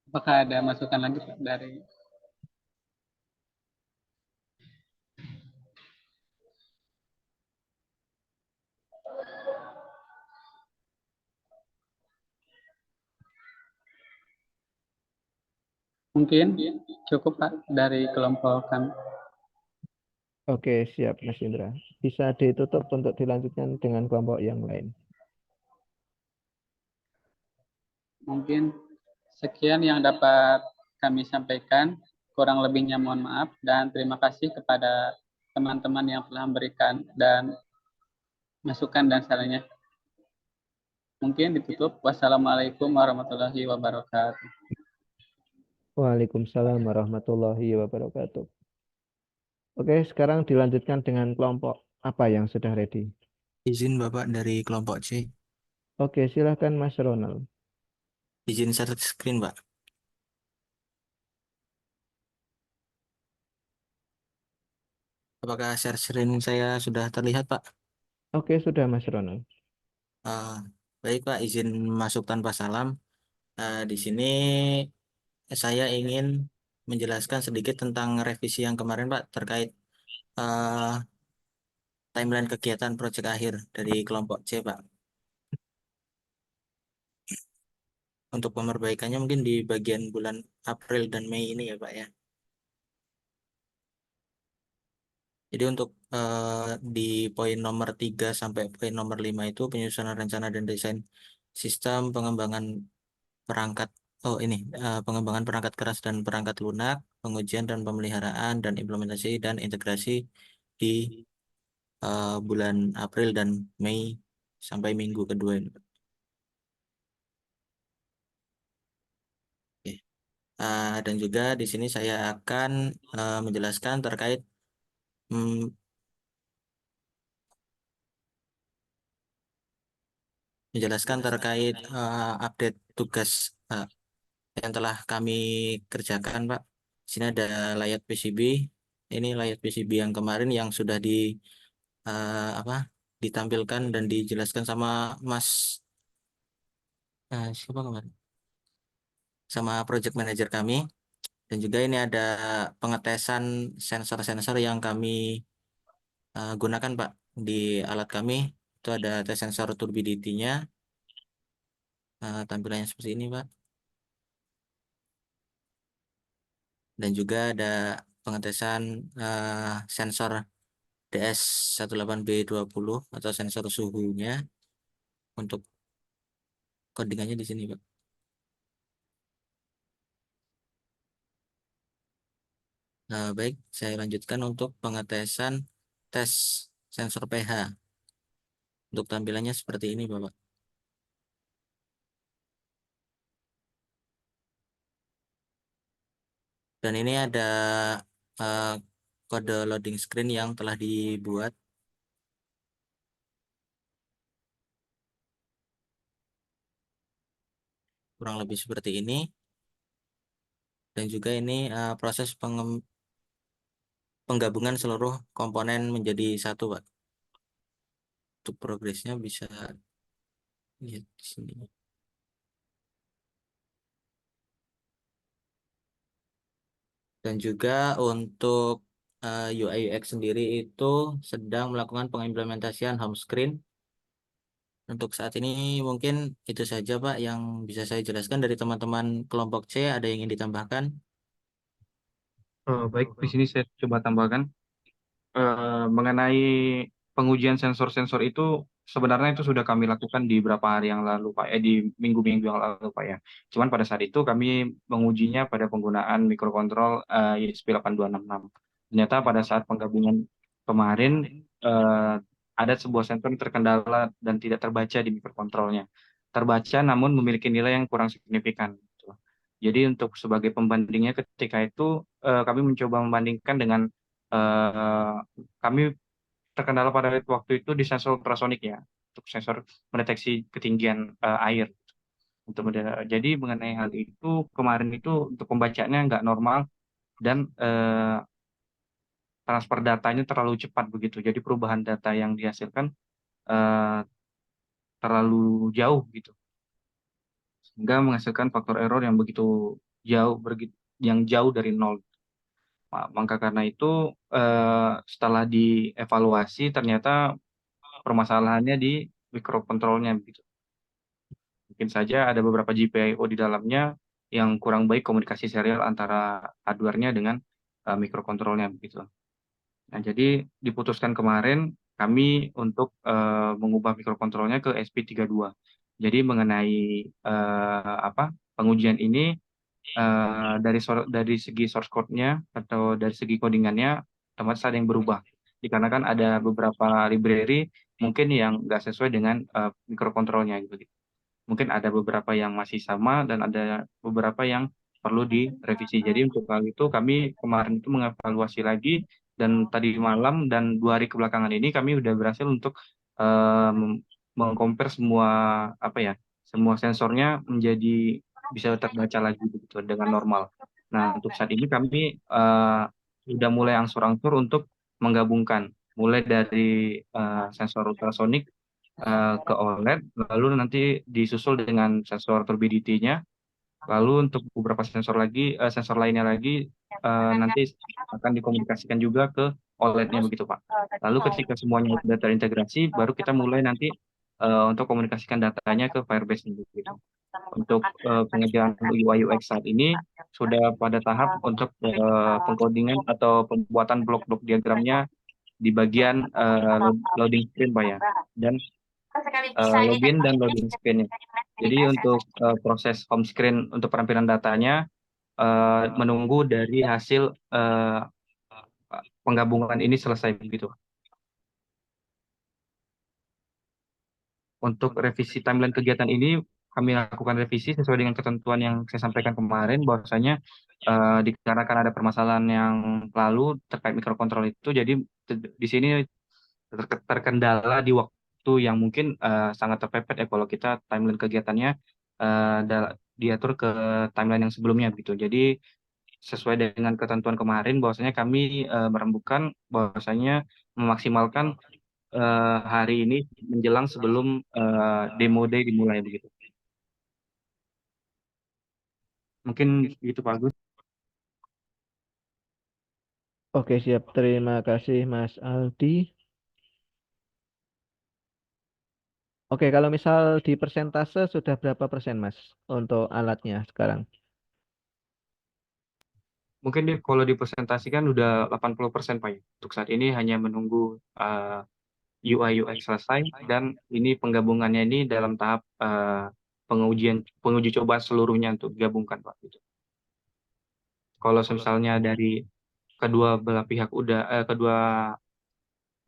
Apakah ada masukan lagi, Pak, dari mungkin cukup, Pak, dari kelompok kami. Oke, siap Mas Indra. Bisa ditutup untuk dilanjutkan dengan kelompok yang lain. Mungkin sekian yang dapat kami sampaikan. Kurang lebihnya mohon maaf dan terima kasih kepada teman-teman yang telah memberikan dan masukan dan sarannya. Mungkin ditutup. Wassalamualaikum warahmatullahi wabarakatuh. Waalaikumsalam warahmatullahi wabarakatuh. Oke, sekarang dilanjutkan dengan kelompok apa yang sudah ready? Izin Bapak dari kelompok C. Oke, silahkan Mas Ronald. Izin share screen, Pak. Apakah share screen saya sudah terlihat, Pak? Oke, sudah Mas Ronald. Baik, Pak. Izin masuk tanpa salam. Di sini saya ingin menjelaskan sedikit tentang revisi yang kemarin, Pak, terkait eh, timeline kegiatan proyek akhir dari kelompok C, Pak. Untuk perbaikannya mungkin di bagian bulan April dan Mei ini ya, Pak ya. Jadi untuk di poin nomor 3 sampai poin nomor 5 itu penyusunan rencana dan desain sistem pengembangan perangkat pengembangan perangkat keras dan perangkat lunak, pengujian dan pemeliharaan dan implementasi dan integrasi di bulan April dan Mei sampai minggu kedua ini, Pak. Oke. Dan juga di sini saya akan menjelaskan terkait mm, update tugas yang telah kami kerjakan, Pak. Di sini ada layout PCB. Ini layout PCB yang kemarin yang sudah apa ditampilkan dan dijelaskan sama Mas siapa kemarin? Sama project manager kami. Dan juga ini ada pengetesan sensor-sensor yang kami gunakan, Pak, di alat kami. Itu ada tes sensor turbidity-nya. Tampilannya seperti ini, Pak. Dan juga ada pengetesan sensor DS18B20 atau sensor suhunya untuk codingannya di sini, Pak. Baik, saya lanjutkan untuk pengetesan tes sensor pH. Untuk tampilannya seperti ini, Bapak. Dan ini ada uh, kode loading screen yang telah dibuat. Kurang lebih seperti ini. Dan juga ini proses penggabungan seluruh komponen menjadi satu, Pak. Untuk progresnya bisa lihat di sini. Dan juga untuk UI UX sendiri itu sedang melakukan pengimplementasian home screen. Untuk saat ini mungkin itu saja, Pak, yang bisa saya jelaskan dari teman-teman kelompok C. Ada yang ingin ditambahkan? Baik, di sini saya coba tambahkan. Mengenai pengujian sensor-sensor itu sebenarnya itu sudah kami lakukan di beberapa hari yang lalu, Pak, di minggu-minggu yang lalu, Pak ya. Cuman pada saat itu kami mengujinya pada penggunaan mikrokontrol ISP8266. Ternyata pada saat penggabungan kemarin eh, ada sebuah sensor yang terkendala dan tidak terbaca di mikrokontrolnya. Terbaca namun memiliki nilai yang kurang signifikan, gitu. Jadi untuk sebagai pembandingnya ketika itu kami mencoba membandingkan dengan eh, kami terkendala pada waktu itu di sensor ultrasonik ya, untuk sensor mendeteksi ketinggian air. Jadi mengenai hal itu kemarin itu untuk pembacaannya nggak normal dan transfer datanya terlalu cepat begitu. Jadi perubahan data yang dihasilkan eh, terlalu jauh gitu, sehingga menghasilkan faktor error yang begitu jauh, yang jauh dari nol. Maka karena itu setelah dievaluasi ternyata permasalahannya di mikrokontrolnya begitu. Mungkin saja ada beberapa GPIO di dalamnya yang kurang baik komunikasi serial antara hardware-nya dengan mikrokontrolnya begitu. Nah, jadi diputuskan kemarin kami untuk mengubah mikrokontrolnya ke SP32. Jadi mengenai pengujian ini dari segi source code-nya atau dari segi codingannya otomatis ada yang berubah. Dikarenakan ada beberapa library mungkin yang nggak sesuai dengan mikrokontrolnya gitu. Mungkin ada beberapa yang masih sama dan ada beberapa yang perlu direvisi. Jadi untuk hal itu kami kemarin itu mengevaluasi lagi dan tadi malam dan 2 hari kebelakangan ini kami udah berhasil untuk mengcompare semua semua sensornya menjadi bisa terbaca lagi begitu dengan normal. Nah, untuk saat ini kami sudah mulai angsur-angsur untuk menggabungkan mulai dari sensor ultrasonik ke OLED, lalu nanti disusul dengan sensor turbidity-nya, Lalu untuk beberapa sensor lainnya lagi nanti akan dikomunikasikan juga ke OLED-nya begitu Pak. Lalu ketika semuanya sudah terintegrasi, baru kita mulai nanti untuk komunikasikan datanya ke Firebase begitu. Untuk pengerjaan UI UX saat ini sudah pada tahap untuk pengkodingan atau pembuatan blok-blok diagramnya di bagian loading screen Pak ya, dan login dan loading screen-nya. Jadi untuk proses home screen untuk penampilan datanya menunggu dari hasil penggabungan ini selesai begitu. Untuk revisi timeline kegiatan ini kami lakukan revisi sesuai dengan ketentuan yang saya sampaikan kemarin, bahwasanya dikarenakan ada permasalahan yang lalu terkait mikrokontrol itu, jadi di sini terkendala di waktu yang mungkin sangat terpepet ya kalau kita timeline kegiatannya diatur ke timeline yang sebelumnya begitu. Jadi sesuai dengan ketentuan kemarin bahwasanya kami merembukan bahwasanya memaksimalkan hari ini menjelang sebelum demo day dimulai begitu. Mungkin gitu Pak Agus. Oke, siap. Terima kasih Mas Aldi. Oke, kalau misal di persentase sudah berapa persen Mas untuk alatnya sekarang? Mungkin kalau dipresentasikan udah 80% Pak ya. Untuk saat ini hanya menunggu UI UX selesai dan ini penggabungannya ini dalam tahap penguji coba seluruhnya untuk digabungkan Pak gitu. Kalau misalnya dari kedua belah pihak kedua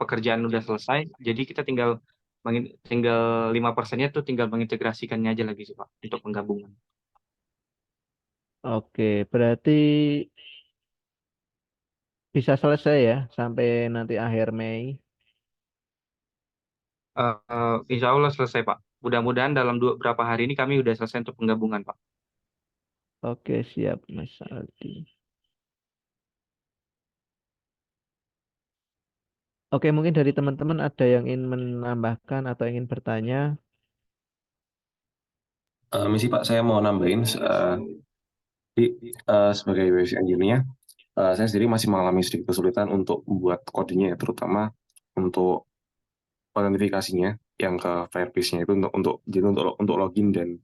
pekerjaan udah selesai, jadi kita tinggal 5%-nya tuh tinggal mengintegrasikannya aja lagi sih Pak untuk penggabungan. Oke, berarti bisa selesai ya sampai nanti akhir Mei. Insya Allah selesai Pak. Mudah-mudahan dalam beberapa hari ini kami udah selesai untuk penggabungan Pak. Oke, siap Mas Aldi. Oke, mungkin dari teman-teman ada yang ingin menambahkan atau ingin bertanya. Misi Pak, saya mau nambahin sebagai basic engineer, saya sendiri masih mengalami sedikit kesulitan untuk membuat kodenya, ya, terutama untuk autentifikasinya yang ke Firebase-nya itu jadi untuk login dan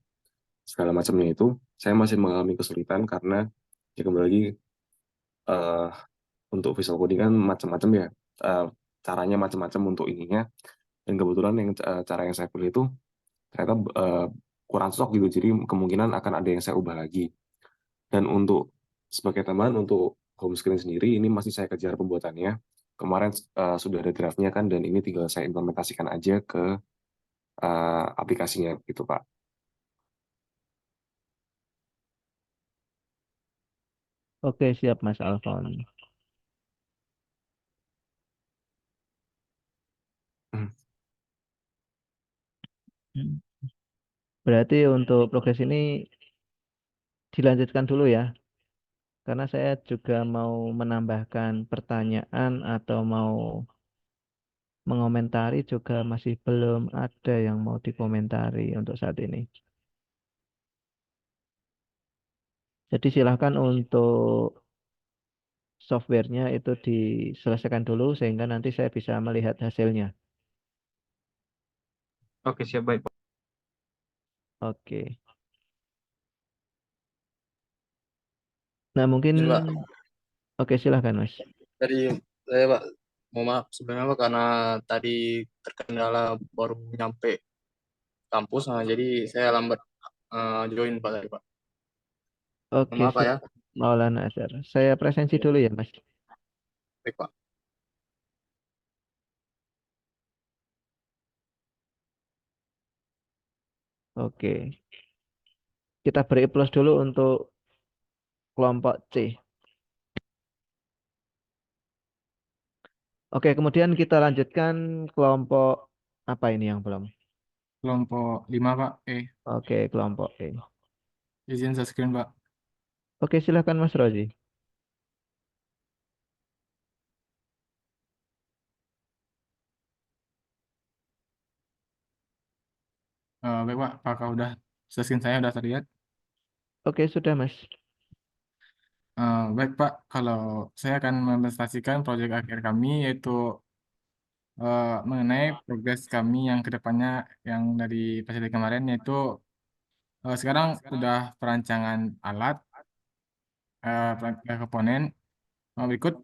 segala macamnya itu saya masih mengalami kesulitan karena ya kembali lagi eh, untuk visual coding kan macam-macam ya, eh, caranya macam-macam untuk ininya, dan kebetulan yang cara yang saya pilih itu ternyata kurang cocok gitu, jadi kemungkinan akan ada yang saya ubah lagi. Dan untuk sebagai tambahan untuk home screen sendiri ini masih saya kejar pembuatannya. Kemarin sudah ada draftnya kan, dan ini tinggal saya implementasikan aja ke aplikasinya gitu Pak. Oke, siap Mas Alfon. Berarti untuk progres ini dilanjutkan dulu ya. Karena saya juga mau menambahkan pertanyaan atau mau mengomentari juga masih belum ada yang mau dikomentari untuk saat ini. Jadi silahkan untuk softwarenya itu diselesaikan dulu sehingga nanti saya bisa melihat hasilnya. Oke, siap baik Pak. Oke. Nah, mungkin Ini Pak, oke silahkan Mas. tadi saya Pak, mau maaf sebenarnya Pak karena tadi terkendala baru nyampe kampus, nah, jadi saya lambat join Pak tadi Pak. Mohon Oke, maaf Pak ya. Maulana Azhar. Saya presensi Ya, dulu ya Mas. baik Pak. Oke. Kita beri plus dulu untuk kelompok C. Oke, kemudian kita lanjutkan kelompok apa ini yang belum? Kelompok 5 Pak. Oke, kelompok E. Izin share screen Pak. Oke, silahkan Mas Rozi. Baik Pak, apakah udah share screen saya udah terlihat? Oke, sudah Mas. Baik Pak, kalau saya akan mempresentasikan proyek akhir kami yaitu mengenai progres kami yang kedepannya yang dari presentasi kemarin yaitu sekarang udah perancangan alat, perancangan komponen. Berikut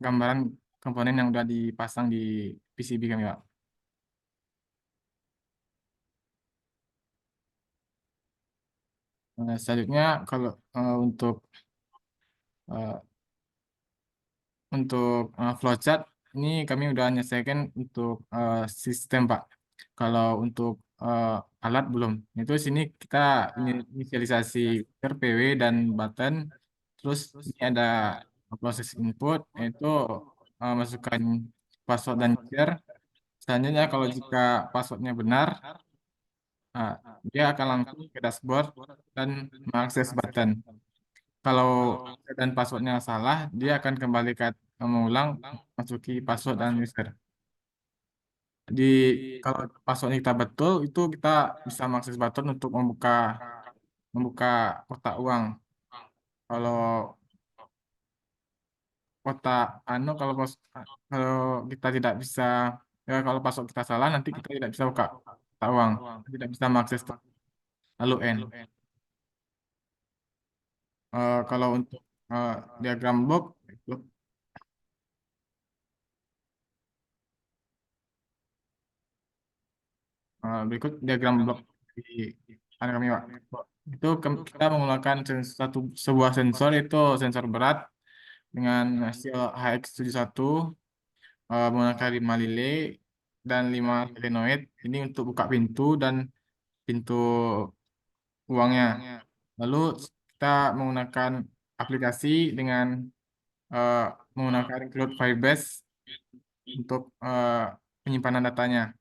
gambaran komponen yang udah dipasang di PCB kami Pak. Selanjutnya kalau uh, untuk flowchart ini kami udah menyelesaikan untuk sistem Pak. Kalau untuk alat belum. Itu sini kita inisialisasi RPW dan button. Terus ini ada proses input yaitu masukkan password dan share. Selanjutnya kalau jika passwordnya benar, uh, dia akan langsung ke dashboard dan mengakses button. Kalau dan passwordnya salah, dia akan kembali ke mengulang masuki password dan user. Jadi kalau passwordnya kita betul, itu kita bisa mengakses button untuk membuka kotak uang. Kalau kotak kalau kita tidak bisa kalau password kita salah, nanti kita tidak bisa buka kotak uang, tidak bisa mengakses lalu N. Kalau untuk diagram box itu berikut diagram blok di kanan kami Pak. Itu kita menggunakan sebuah sensor itu sensor berat dengan hasil HX71 menggunakan 5 lile dan 5 solenoid ini untuk buka pintu dan pintu uangnya. Lalu kita menggunakan aplikasi dengan uh, menggunakan Cloud Firebase untuk penyimpanan datanya.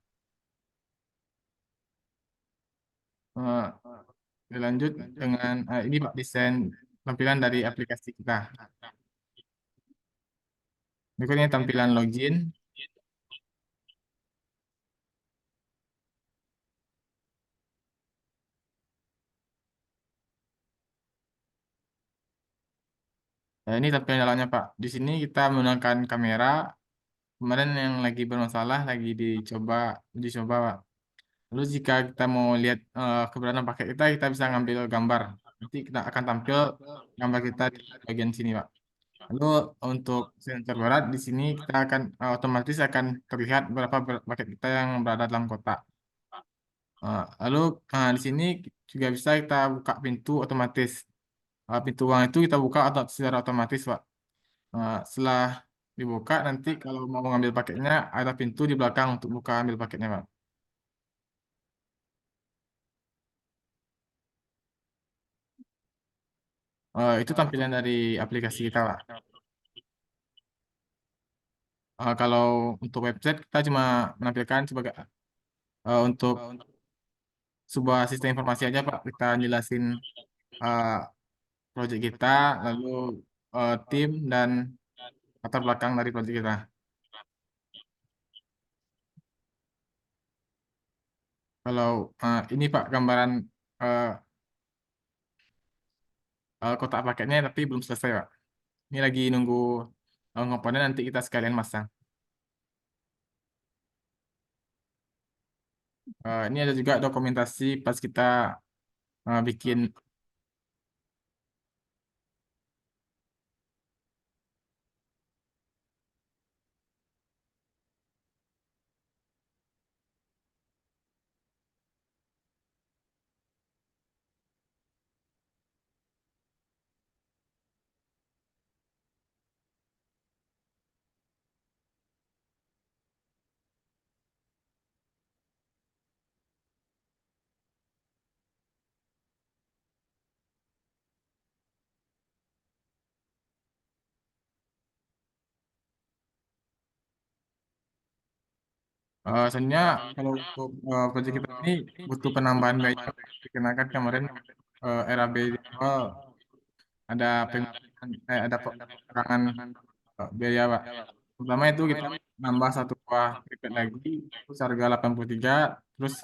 Uh, Dilanjut dengan ini Pak desain tampilan dari aplikasi kita. Berikutnya tampilan login. Nah, ini tampilan dalamnya Pak. Di sini kita menggunakan kamera. Kemarin yang lagi bermasalah lagi dicoba Pak. Lalu jika kita mau lihat keberadaan paket kita bisa ngambil gambar. Nanti kita akan tampil gambar kita di bagian sini Pak. Lalu untuk sensor berat di sini kita akan otomatis akan terlihat berapa paket kita yang berada dalam kotak. Lalu di sini juga bisa kita buka pintu otomatis. Pintu uang itu kita buka atau secara otomatis Pak. Setelah dibuka nanti kalau mau mengambil paketnya ada pintu di belakang untuk buka ambil paketnya Pak. Itu tampilan dari aplikasi kita Pak. Kalau untuk website kita cuma menampilkan sebagai untuk sebuah sistem informasi aja Pak. Kita jelasin uh, proyek kita, lalu tim dan latar belakang dari proyek kita. Kalau ini Pak gambaran kotak paketnya tapi belum selesai Pak. Ini lagi nunggu komponen nanti kita sekalian masang. Ini ada juga dokumentasi pas kita bikin sebenarnya kalau untuk proyek kita ini butuh penambahan biaya dikenakan kemarin RAB di awal ada ada pengurangan biaya Pak. Pertama itu kita nambah satu buah triplet lagi terus harga 83 terus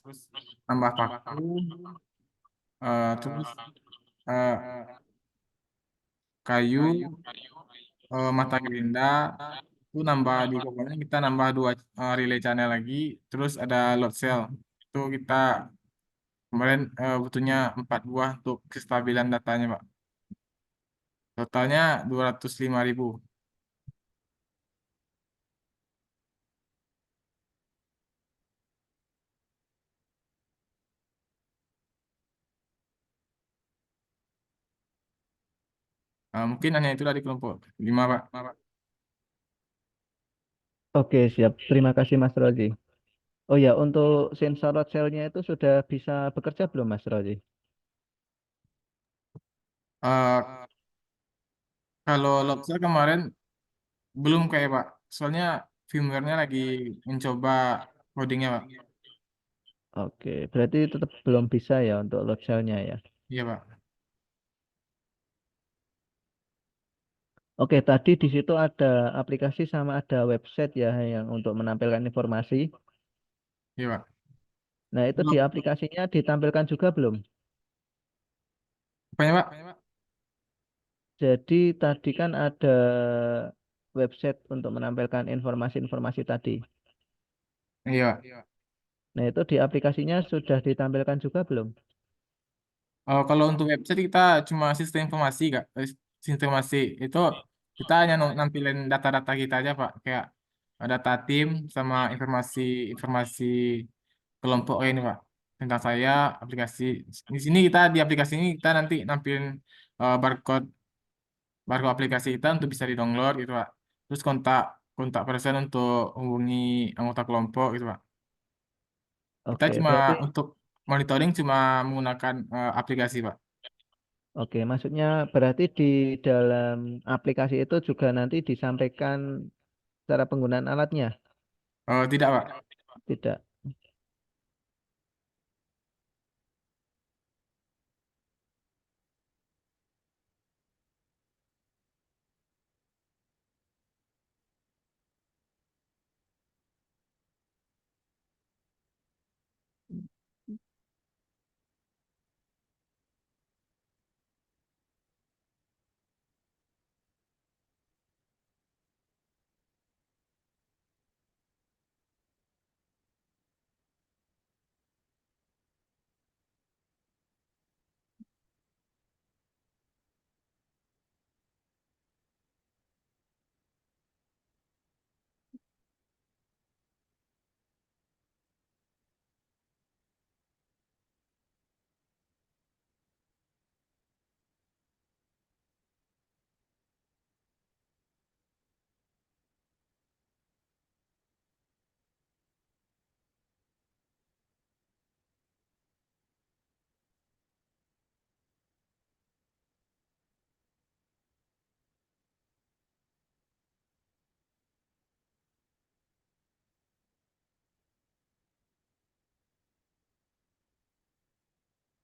tambah paku Terus eh, kayu, mata gerinda itu nambah di komponen kita nambah dua relay channel lagi. Terus ada load cell itu kita kemarin butuhnya 4 buah untuk kestabilan datanya, Pak. Totalnya 205.000. Mungkin hanya itu dari kelompok 5, Pak. Oke, siap. Terima kasih Mas Rozi. Oh ya, untuk sensor load cell-nya itu sudah bisa bekerja belum Mas Rozi? Eh, Kalau Lobster kemarin belum kayak Pak. Soalnya firmware-nya lagi mencoba codingnya Pak. Oke, berarti tetap belum bisa ya untuk load cell-nya ya. Iya Pak. Oke, tadi di situ ada aplikasi sama ada website ya yang untuk menampilkan informasi. Iya Pak. Nah, itu di aplikasinya ditampilkan juga belum? Apanya Pak? Jadi tadi kan ada website untuk menampilkan informasi-informasi tadi. Iya Pak. Nah, itu di aplikasinya sudah ditampilkan juga belum? Kalau untuk website kita cuma sistem informasi Kak. Sistem informasi itu kita hanya nampilin data-data kita aja Pak. Kayak data tim sama informasi kelompok ini Pak. Tentang saya, aplikasi. Di sini kita di aplikasi ini kita nanti nampilin barcode baru aplikasi kita untuk bisa di-download gitu Pak. Terus kontak kontak person untuk hubungi anggota kelompok gitu Pak. Kita Oke, cuma berarti untuk monitoring cuma menggunakan aplikasi Pak. oke, maksudnya berarti di dalam aplikasi itu juga nanti disampaikan cara penggunaan alatnya? Tidak Pak. Tidak.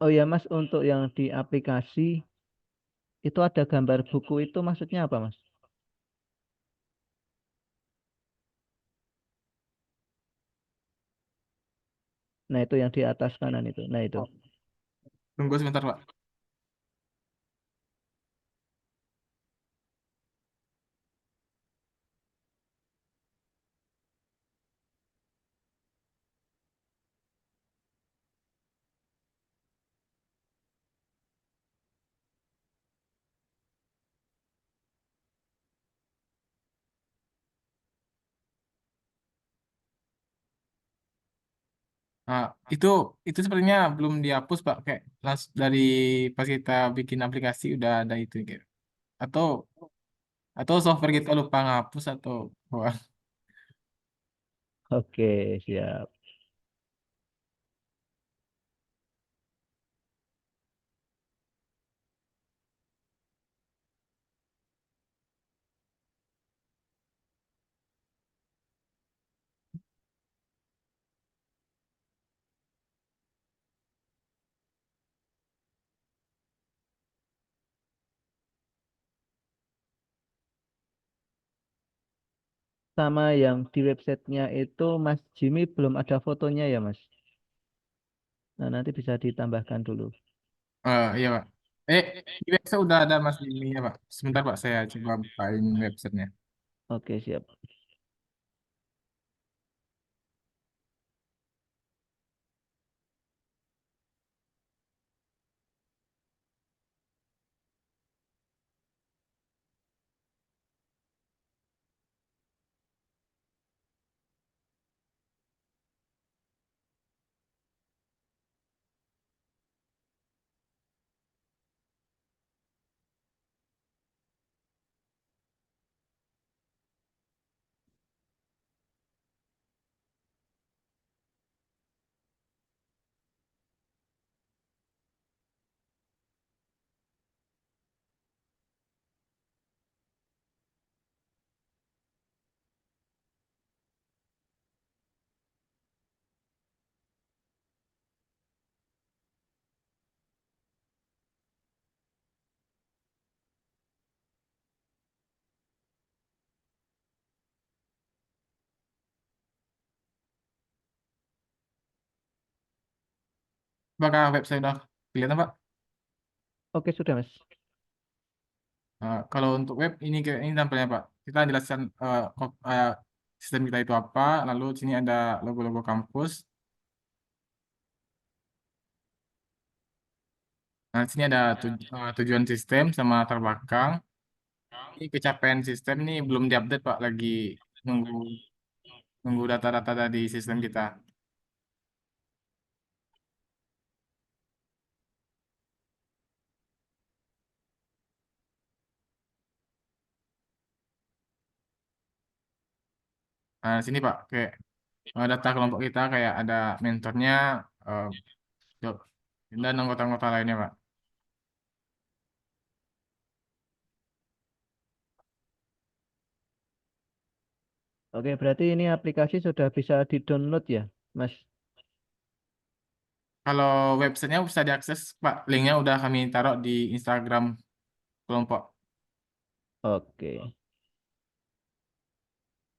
Oh ya Mas, untuk yang di aplikasi itu ada gambar buku itu maksudnya apa Mas? Nah, itu yang di atas kanan itu. Nah, itu. Tunggu sebentar Pak. Nah, itu sepertinya belum dihapus Pak. Kayak langsung dari pas kita bikin aplikasi udah ada itu gitu. Atau atau software kita lupa ngapus atau wah. Oke, siap. Sama yang di websitenya itu Mas Jimmy belum ada fotonya ya Mas? Nah, nanti bisa ditambahkan dulu. Iya Pak. Di website udah ada Mas ini ya Pak. Sebentar Pak, saya coba bukain websitenya. Oke, siap. Apakah website udah kelihatan Pak? Oke, sudah, Mas. Kalau untuk web ini kayak ini tampilnya Pak. Kita jelaskan sistem kita itu apa. Lalu sini ada logo-logo kampus. Nah, sini ada tujuan sistem sama latar belakang. Ini pencapaian sistem nih belum diupdate Pak. Lagi nunggu nunggu data-data dari sistem kita. Nah, sini Pak, kayak data kelompok kita kayak ada mentornya eh, jo- dan anggota-anggota lainnya Pak. Oke, berarti ini aplikasi sudah bisa di-download ya, Mas? Kalau websitenya bisa diakses Pak, linknya udah kami taruh di Instagram kelompok. Oke.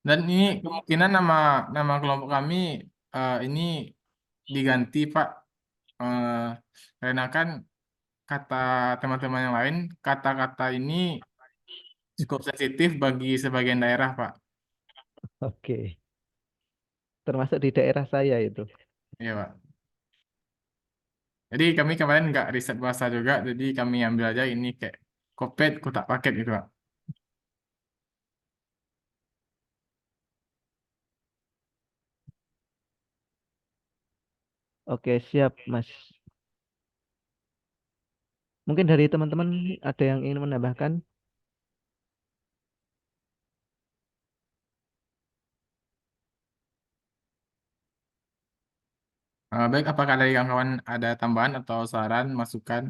Dan ini kemungkinan nama nama kelompok kami ini diganti Pak, eh, karena kan kata teman-teman yang lain kata-kata ini cukup sensitif bagi sebagian daerah Pak. Oke. Termasuk di daerah saya itu. Iya Pak. Jadi kami kemarin nggak riset bahasa juga, jadi kami ambil aja ini kayak kopet kotak paket gitu Pak. Oke, siap, Mas. Mungkin dari teman-teman ada yang ingin menambahkan? Baik, apakah dari kawan-kawan ada tambahan atau saran, masukan?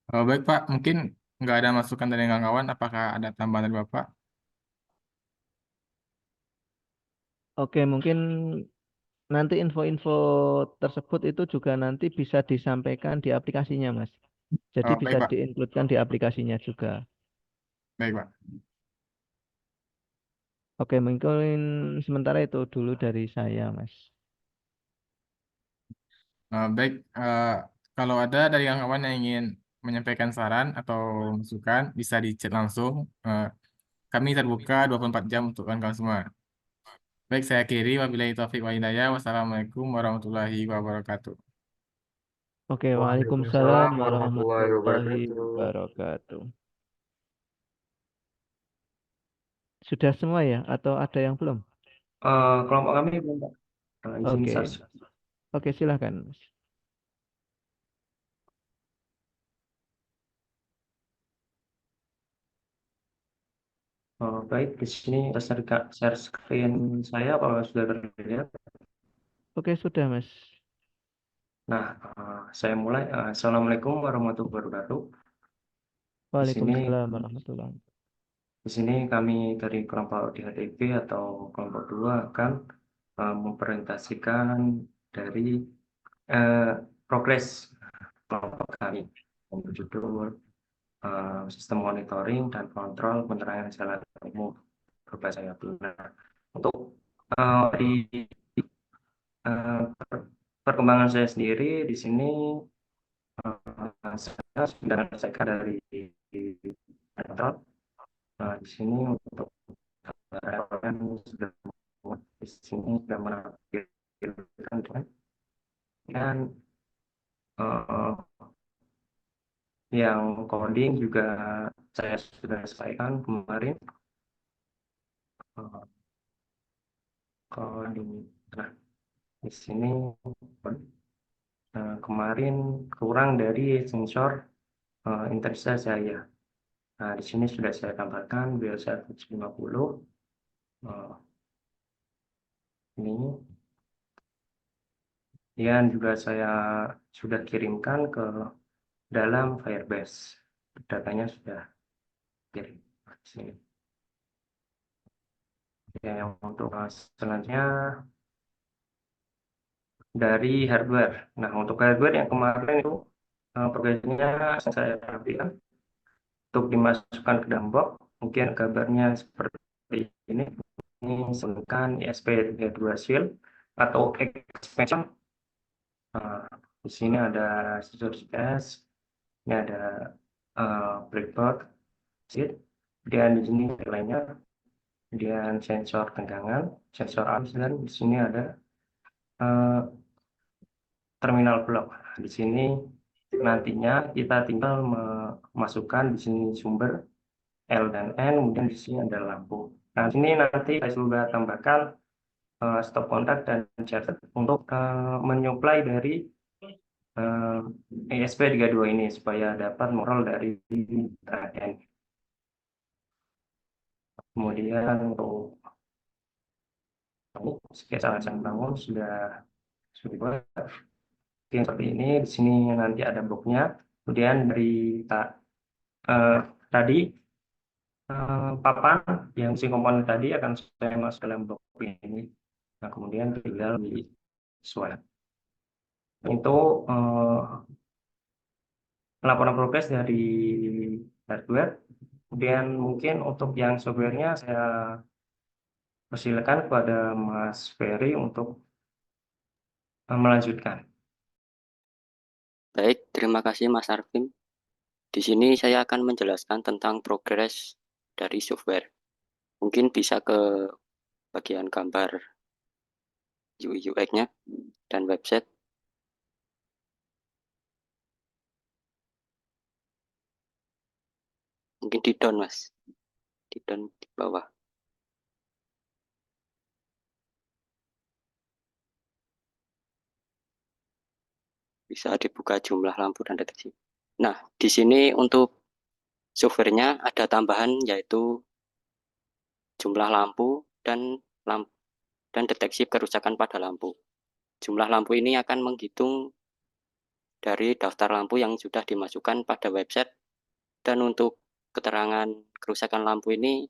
Baik Pak, mungkin nggak ada masukan dari kawan-kawan, apakah ada tambahan dari Bapak? Oke, mungkin nanti info-info tersebut itu juga nanti bisa disampaikan di aplikasinya, Mas. Jadi bisa Baik Pak, diinkludkan di aplikasinya juga. baik Pak. Oke, mungkin sementara itu dulu dari saya, Mas. Baik, kalau ada dari kawan-kawan yang ingin menyampaikan saran atau masukan, bisa di chat langsung. Kami terbuka 24 jam untuk kawan-kawan semua. Baik, saya akhiri. Wabillahi taufiq wa hidayah. Wassalamualaikum warahmatullahi wabarakatuh. Oke, Waalaikumsalam Waalaikumsalam warahmatullahi warahmatullahi wabarakatuh. wabarakatuh. Sudah semua ya? Atau ada yang belum? Kelompok kami belum, Pak. Izin Oke, search. oke silahkan, Mas. Baik, di sini share screen saya apa sudah terlihat? Oke, sudah, Mas. Nah, saya mulai. Assalamualaikum warahmatullahi wabarakatuh. Di sini, Waalaikumsalam warahmatullahi wabarakatuh. di sini kami dari kelompok DHDP atau kelompok 2 akan mempresentasikan dari progres kelompok kami yang berjudul Sistem Monitoring dan Kontrol Penerangan Jalan Umum berbasis benar. Untuk di perkembangan saya sendiri di sini saya sudah menyelesaikan dari kantor. Di sini untuk sudah di sini sudah menampilkan dan yang coding juga saya sudah selesaikan kemarin. Coding. Nah, di sini kemarin kurang dari sensor intensitas cahaya. Nah, di sini sudah saya tambahkan biar 150. Ini dan juga saya sudah kirimkan ke dalam Firebase. Datanya sudah kirim di sini. Ya, yang untuk selanjutnya dari hardware. Nah, untuk hardware yang kemarin itu progresnya saya perhatikan untuk dimasukkan ke dalam box. Mungkin kabarnya seperti ini. Ini menggunakan ESP32 Shield atau expansion. Di sini ada sensor GPS, ini ada breadboard sheet, dan di sini lainnya, kemudian sensor tenggangan, sensor arus, dan di sini ada terminal blok. Di sini nantinya kita tinggal memasukkan di sini sumber L dan N, kemudian di sini ada lampu. Nah, di sini nanti saya sudah tambahkan stop kontak dan charger untuk menyuplai dari ESP32 ini supaya dapat mengontrol dari N. Kemudian untuk sketsa alasan bangun sudah dibuat seperti ini. Di sini nanti ada bloknya. Kemudian dari tadi papan yang si komponen tadi akan saya masuk dalam blok ini. Nah, kemudian tinggal di swap. Itu laporan progres dari hardware. Kemudian mungkin untuk yang softwarenya saya persilakan kepada Mas Ferry untuk melanjutkan. Baik, terima kasih Mas Arvin. Di sini saya akan menjelaskan tentang progres dari software. Mungkin bisa ke bagian gambar UI UX-nya dan website. Mungkin di down, Mas. Di down di bawah. Bisa dibuka jumlah lampu dan deteksi. Nah, di sini untuk softwarenya ada tambahan yaitu jumlah lampu dan deteksi kerusakan pada lampu. Jumlah lampu ini akan menghitung dari daftar lampu yang sudah dimasukkan pada website, dan untuk keterangan kerusakan lampu ini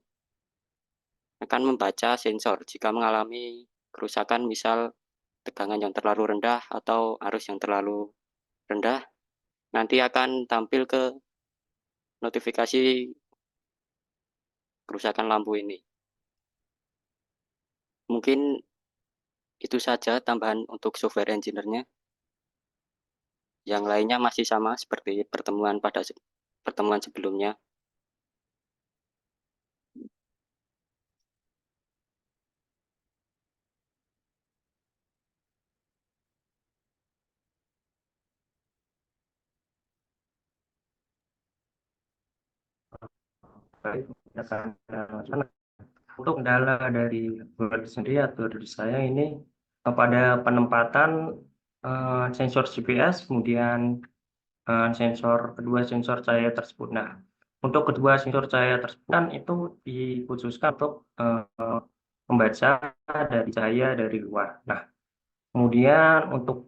akan membaca sensor jika mengalami kerusakan, misal tegangan yang terlalu rendah atau arus yang terlalu rendah, nanti akan tampil ke notifikasi kerusakan lampu ini. Mungkin itu saja tambahan untuk software engineer-nya. Yang lainnya masih sama seperti pertemuan sebelumnya. Baik, untuk kendala dari Google sendiri atau dari saya ini pada penempatan sensor GPS, kemudian kedua sensor cahaya tersebut. Nah, untuk kedua sensor cahaya tersebut kan itu dikhususkan untuk membaca dari cahaya dari luar. Nah, kemudian untuk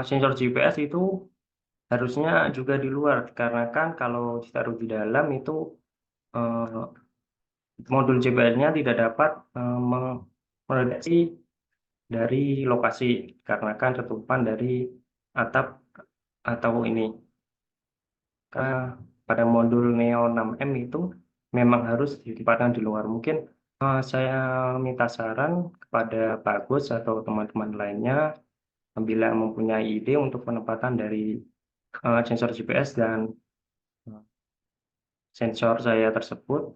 sensor GPS itu harusnya juga di luar, karena kan kalau ditaruh di dalam itu modul GPS-nya tidak dapat mendeteksi dari lokasi dikarenakan ketutupan dari atap atau ini. Karena pada modul Neo 6M itu memang harus ditempatkan di luar. Mungkin saya minta saran kepada Pak Agus atau teman-teman lainnya bila mempunyai ide untuk penempatan dari sensor GPS dan sensor saya tersebut,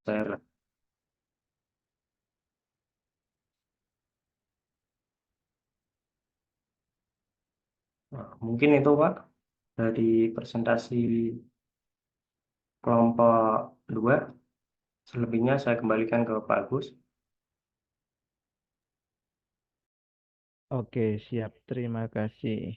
saya mungkin itu Pak dari presentasi kelompok 2. Selebihnya saya kembalikan ke Pak Agus. Oke, siap. Terima kasih.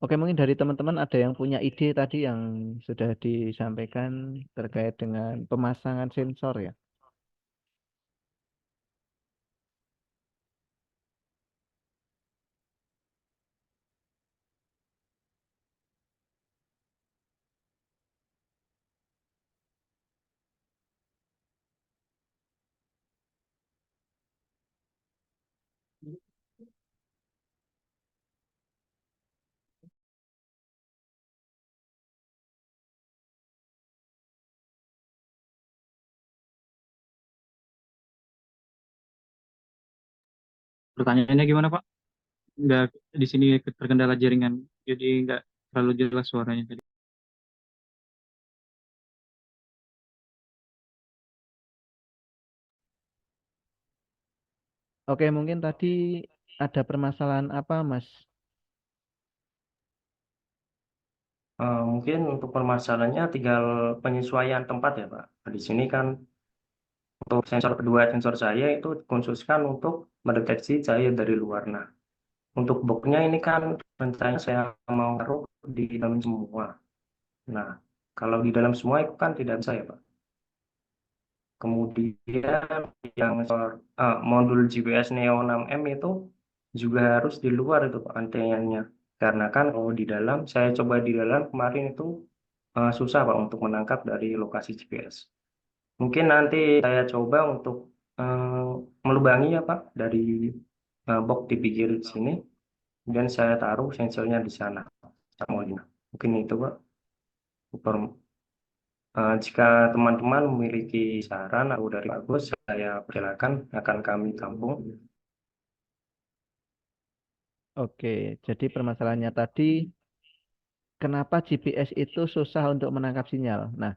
Oke, mungkin dari teman-teman ada yang punya ide tadi yang sudah disampaikan terkait dengan pemasangan sensor ya. Pertanyaannya gimana Pak? Nggak, di sini terkendala jaringan, jadi nggak terlalu jelas suaranya tadi. Oke, mungkin tadi ada permasalahan apa, Mas? Mungkin untuk permasalahannya tinggal penyesuaian tempat ya Pak. Di sini kan untuk sensor kedua sensor saya itu dikhususkan untuk mendeteksi cahaya dari luar. Nah, untuk boxnya ini kan rencananya saya mau taruh di dalam semua. Nah, kalau di dalam semua itu kan tidak bisa ya Pak. Kemudian yang modul GPS Neo 6M itu juga harus di luar itu Pak antenanya. Karena kan kalau di dalam, saya coba di dalam kemarin itu susah Pak untuk menangkap dari lokasi GPS. Mungkin nanti saya coba untuk melubangi ya Pak dari box di pinggir sini. Dan saya taruh sensornya di sana. Mungkin itu Pak. Jika teman-teman memiliki saran atau dari Agus, saya persilakan akan kami tampung. Oke, jadi permasalahannya tadi, kenapa GPS itu susah untuk menangkap sinyal? Nah,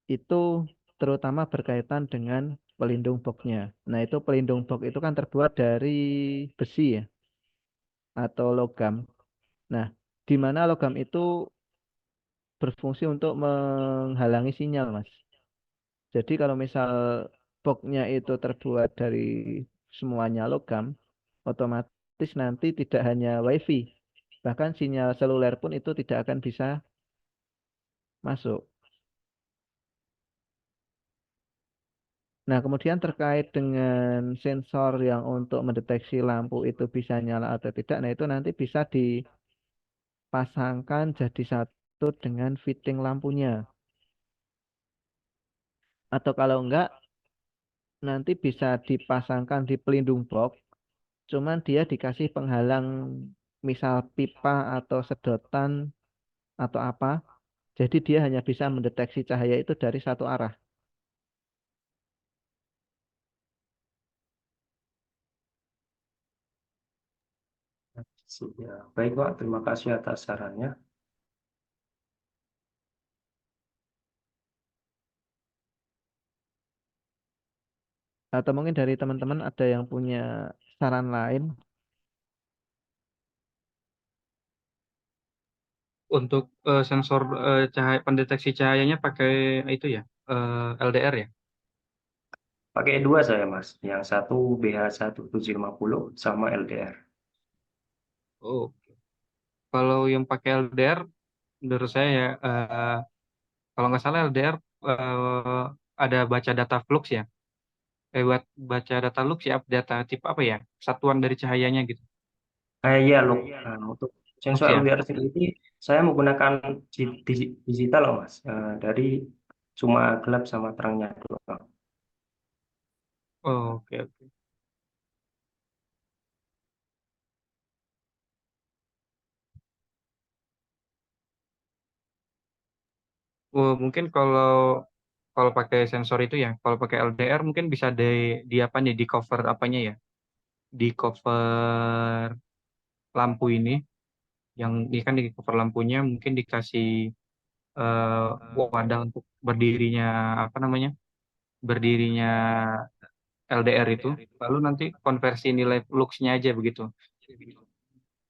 itu terutama berkaitan dengan pelindung boxnya. Nah, itu pelindung box itu kan terbuat dari besi ya, atau logam. Nah, di mana logam itu berfungsi untuk menghalangi sinyal, Mas. Jadi kalau misal boxnya itu terbuat dari semuanya logam, otomatis nanti tidak hanya WiFi, bahkan sinyal seluler pun itu tidak akan bisa masuk. Nah, kemudian terkait dengan sensor yang untuk mendeteksi lampu itu bisa nyala atau tidak, nah itu nanti bisa dipasangkan jadi satu dengan fitting lampunya. Atau kalau enggak, nanti bisa dipasangkan di pelindung box, cuman dia dikasih penghalang misal pipa atau sedotan atau apa. Jadi dia hanya bisa mendeteksi cahaya itu dari satu arah. Ya, baik Pak, terima kasih atas sarannya. Atau mungkin dari teman-teman ada yang punya saran lain. Untuk sensor cahaya pendeteksi cahayanya pakai itu ya, LDR ya. Pakai dua saya Mas, yang satu BH1750 sama LDR. Oh, kalau yang pakai LDR, menurut saya ya, kalau nggak salah LDR ada baca data flux ya. Buat baca data flux ya, data tipe apa ya, satuan dari cahayanya gitu. Iya loh, untuk Flux sensor ya. LDR sendiri saya menggunakan digital loh Mas, dari cuma gelap sama terangnya doang. Oke, oke. Mungkin kalau pakai sensor itu ya, kalau pakai LDR mungkin bisa di apa nih, di cover apanya ya? Di cover lampu ini, yang ini kan di cover lampunya mungkin dikasih wadah untuk berdirinya apa namanya? Berdirinya LDR itu, lalu nanti konversi nilai lux-nya aja begitu.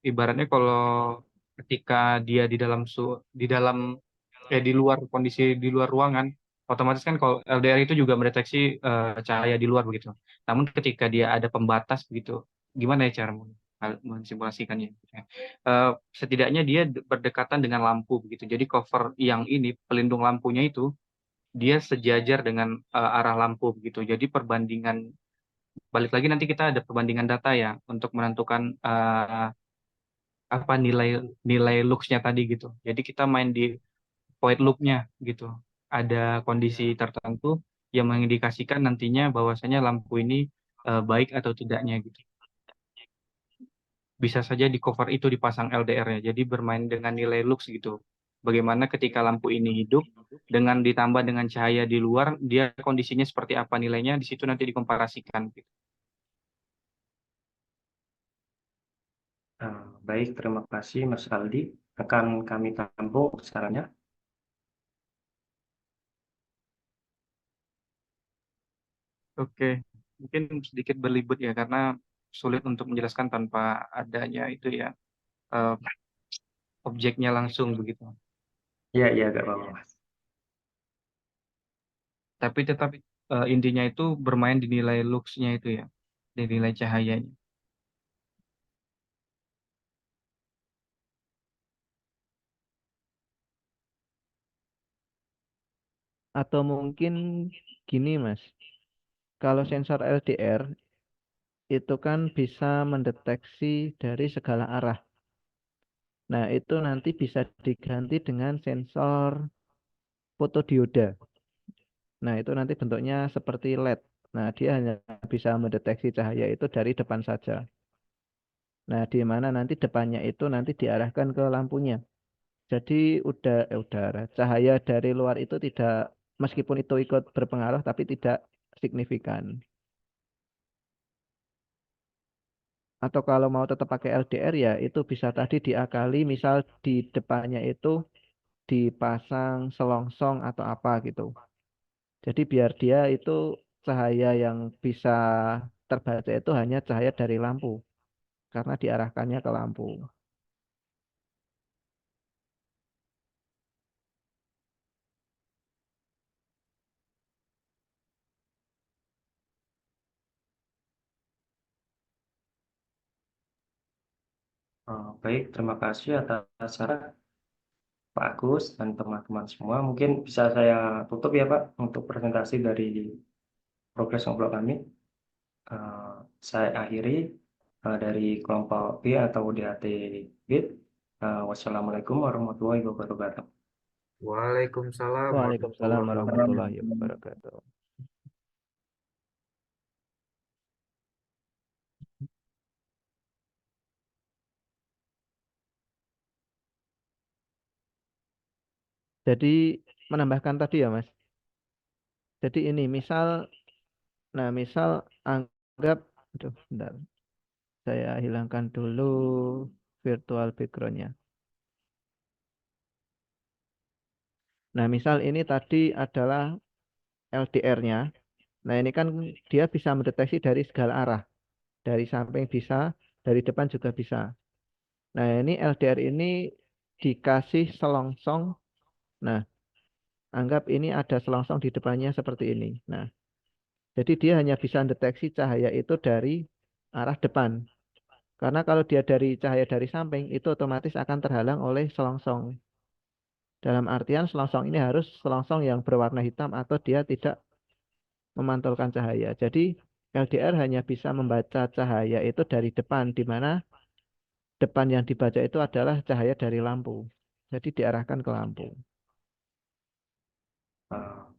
Ibaratnya kalau ketika dia di dalam di luar kondisi di luar ruangan, otomatis kan kalau LDR itu juga mendeteksi cahaya di luar begitu. Namun ketika dia ada pembatas begitu, gimana ya cara mensimulasikannya? Setidaknya dia berdekatan dengan lampu begitu. Jadi cover yang ini pelindung lampunya itu dia sejajar dengan arah lampu begitu. Jadi perbandingan balik lagi nanti kita ada perbandingan data ya untuk menentukan apa nilai lux-nya tadi gitu. Jadi kita main di void loop-nya gitu. Ada kondisi tertentu yang mengindikasikan nantinya bahwasanya lampu ini baik atau tidaknya gitu. Bisa saja di cover itu dipasang LDR-nya. Jadi bermain dengan nilai lux gitu. Bagaimana ketika lampu ini hidup dengan ditambah dengan cahaya di luar, dia kondisinya seperti apa nilainya, di situ nanti dikomparasikan gitu. Baik, terima kasih Mas Aldi. Akan kami tampung sarannya. Oke, mungkin sedikit berlibet ya karena sulit untuk menjelaskan tanpa adanya itu ya eh, objeknya langsung begitu. Iya, iya, gak apa-apa Mas. Tapi tetap intinya itu bermain di nilai lux-nya itu ya, di nilai cahayanya. Atau mungkin gini Mas, kalau sensor LDR itu kan bisa mendeteksi dari segala arah. Nah, itu nanti bisa diganti dengan sensor fotodioda. Nah, itu nanti bentuknya seperti LED. Nah, dia hanya bisa mendeteksi cahaya itu dari depan saja. Nah, di mana nanti depannya itu nanti diarahkan ke lampunya. Jadi udara, cahaya dari luar itu tidak, meskipun itu ikut berpengaruh, tapi tidak signifikan. Atau kalau mau tetap pakai LDR ya itu bisa tadi diakali, misal di depannya itu dipasang selongsong atau apa gitu. Jadi biar dia itu cahaya yang bisa terbaca itu hanya cahaya dari lampu karena diarahkannya ke lampu. Baik, terima kasih atas saran Pak Agus dan teman-teman semua. Mungkin bisa saya tutup ya Pak untuk presentasi dari progres ngobrol kami. Eh, saya akhiri dari kelompok B atau DHT BIT. Wassalamualaikum warahmatullahi wabarakatuh. Waalaikumsalam Waalaikumsalam warahmatullahi warahmatullahi wabarakatuh. wabarakatuh. Jadi menambahkan tadi ya Mas. Jadi ini misal anggap, aduh, bentar, saya hilangkan dulu virtual backgroundnya. Nah, misal ini tadi adalah LDR-nya. Nah, ini kan dia bisa mendeteksi dari segala arah. Dari samping bisa, dari depan juga bisa. Nah, ini LDR ini dikasih selongsong. Nah, anggap ini ada selongsong di depannya seperti ini. Nah, jadi dia hanya bisa mendeteksi cahaya itu dari arah depan. Karena kalau dia dari cahaya dari samping, itu otomatis akan terhalang oleh selongsong. Dalam artian selongsong ini harus selongsong yang berwarna hitam atau dia tidak memantulkan cahaya. Jadi LDR hanya bisa membaca cahaya itu dari depan, di mana depan yang dibaca itu adalah cahaya dari lampu. Jadi diarahkan ke lampu.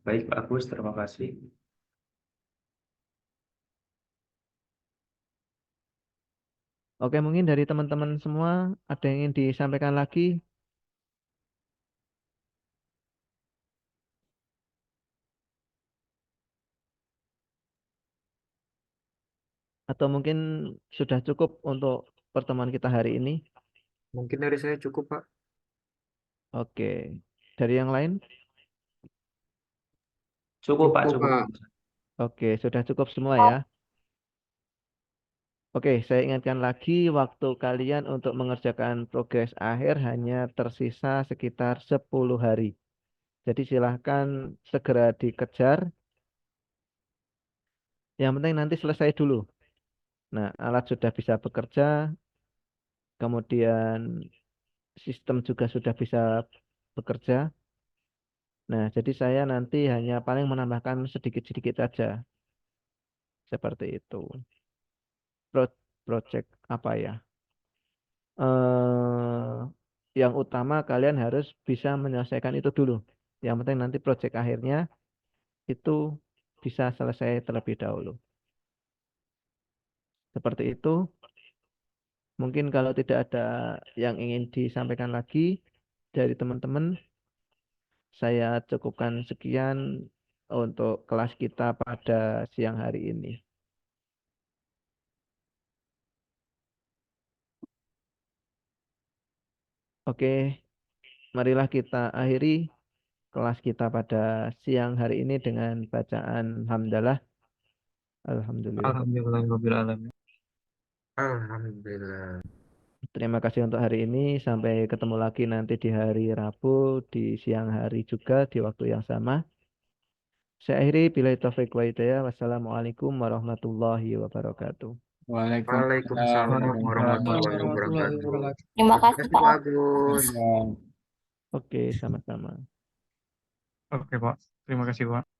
Baik Pak Agus, terima kasih. Oke, mungkin dari teman-teman semua ada yang ingin disampaikan lagi? Atau mungkin sudah cukup untuk pertemuan kita hari ini? Mungkin dari saya cukup, Pak. Oke. Dari yang lain? Cukup, Pak, Cukup, cukup. Pak. Oke, sudah cukup semua ya. Oke, saya ingatkan lagi waktu kalian untuk mengerjakan progres akhir hanya tersisa sekitar 10 hari. Jadi silahkan segera dikejar. Yang penting nanti selesai dulu. Nah, alat sudah bisa bekerja, kemudian sistem juga sudah bisa bekerja. Nah, jadi saya nanti hanya paling menambahkan sedikit-sedikit saja. Seperti itu. Project apa ya? Yang utama kalian harus bisa menyelesaikan itu dulu. Yang penting nanti project akhirnya itu bisa selesai terlebih dahulu. Seperti itu. Mungkin kalau tidak ada yang ingin disampaikan lagi dari teman-teman, saya cukupkan sekian untuk kelas kita pada siang hari ini. Oke, marilah kita akhiri kelas kita pada siang hari ini dengan bacaan hamdalah. Alhamdulillah. Alhamdulillahirobbilalamin. Alhamdulillah. Terima kasih untuk hari ini. Sampai ketemu lagi nanti di hari Rabu di siang hari juga di waktu yang sama. Saya akhiri bila taufik wa hidayah. Wassalamualaikum warahmatullahi wabarakatuh. Waalaikumsalam warahmatullahi warahmatullahi wabarakatuh. wabarakatuh. Terima kasih, Terima kasih, Pak. Pak Agus. Oke, sama-sama. Oke, Pak. Terima kasih, Pak.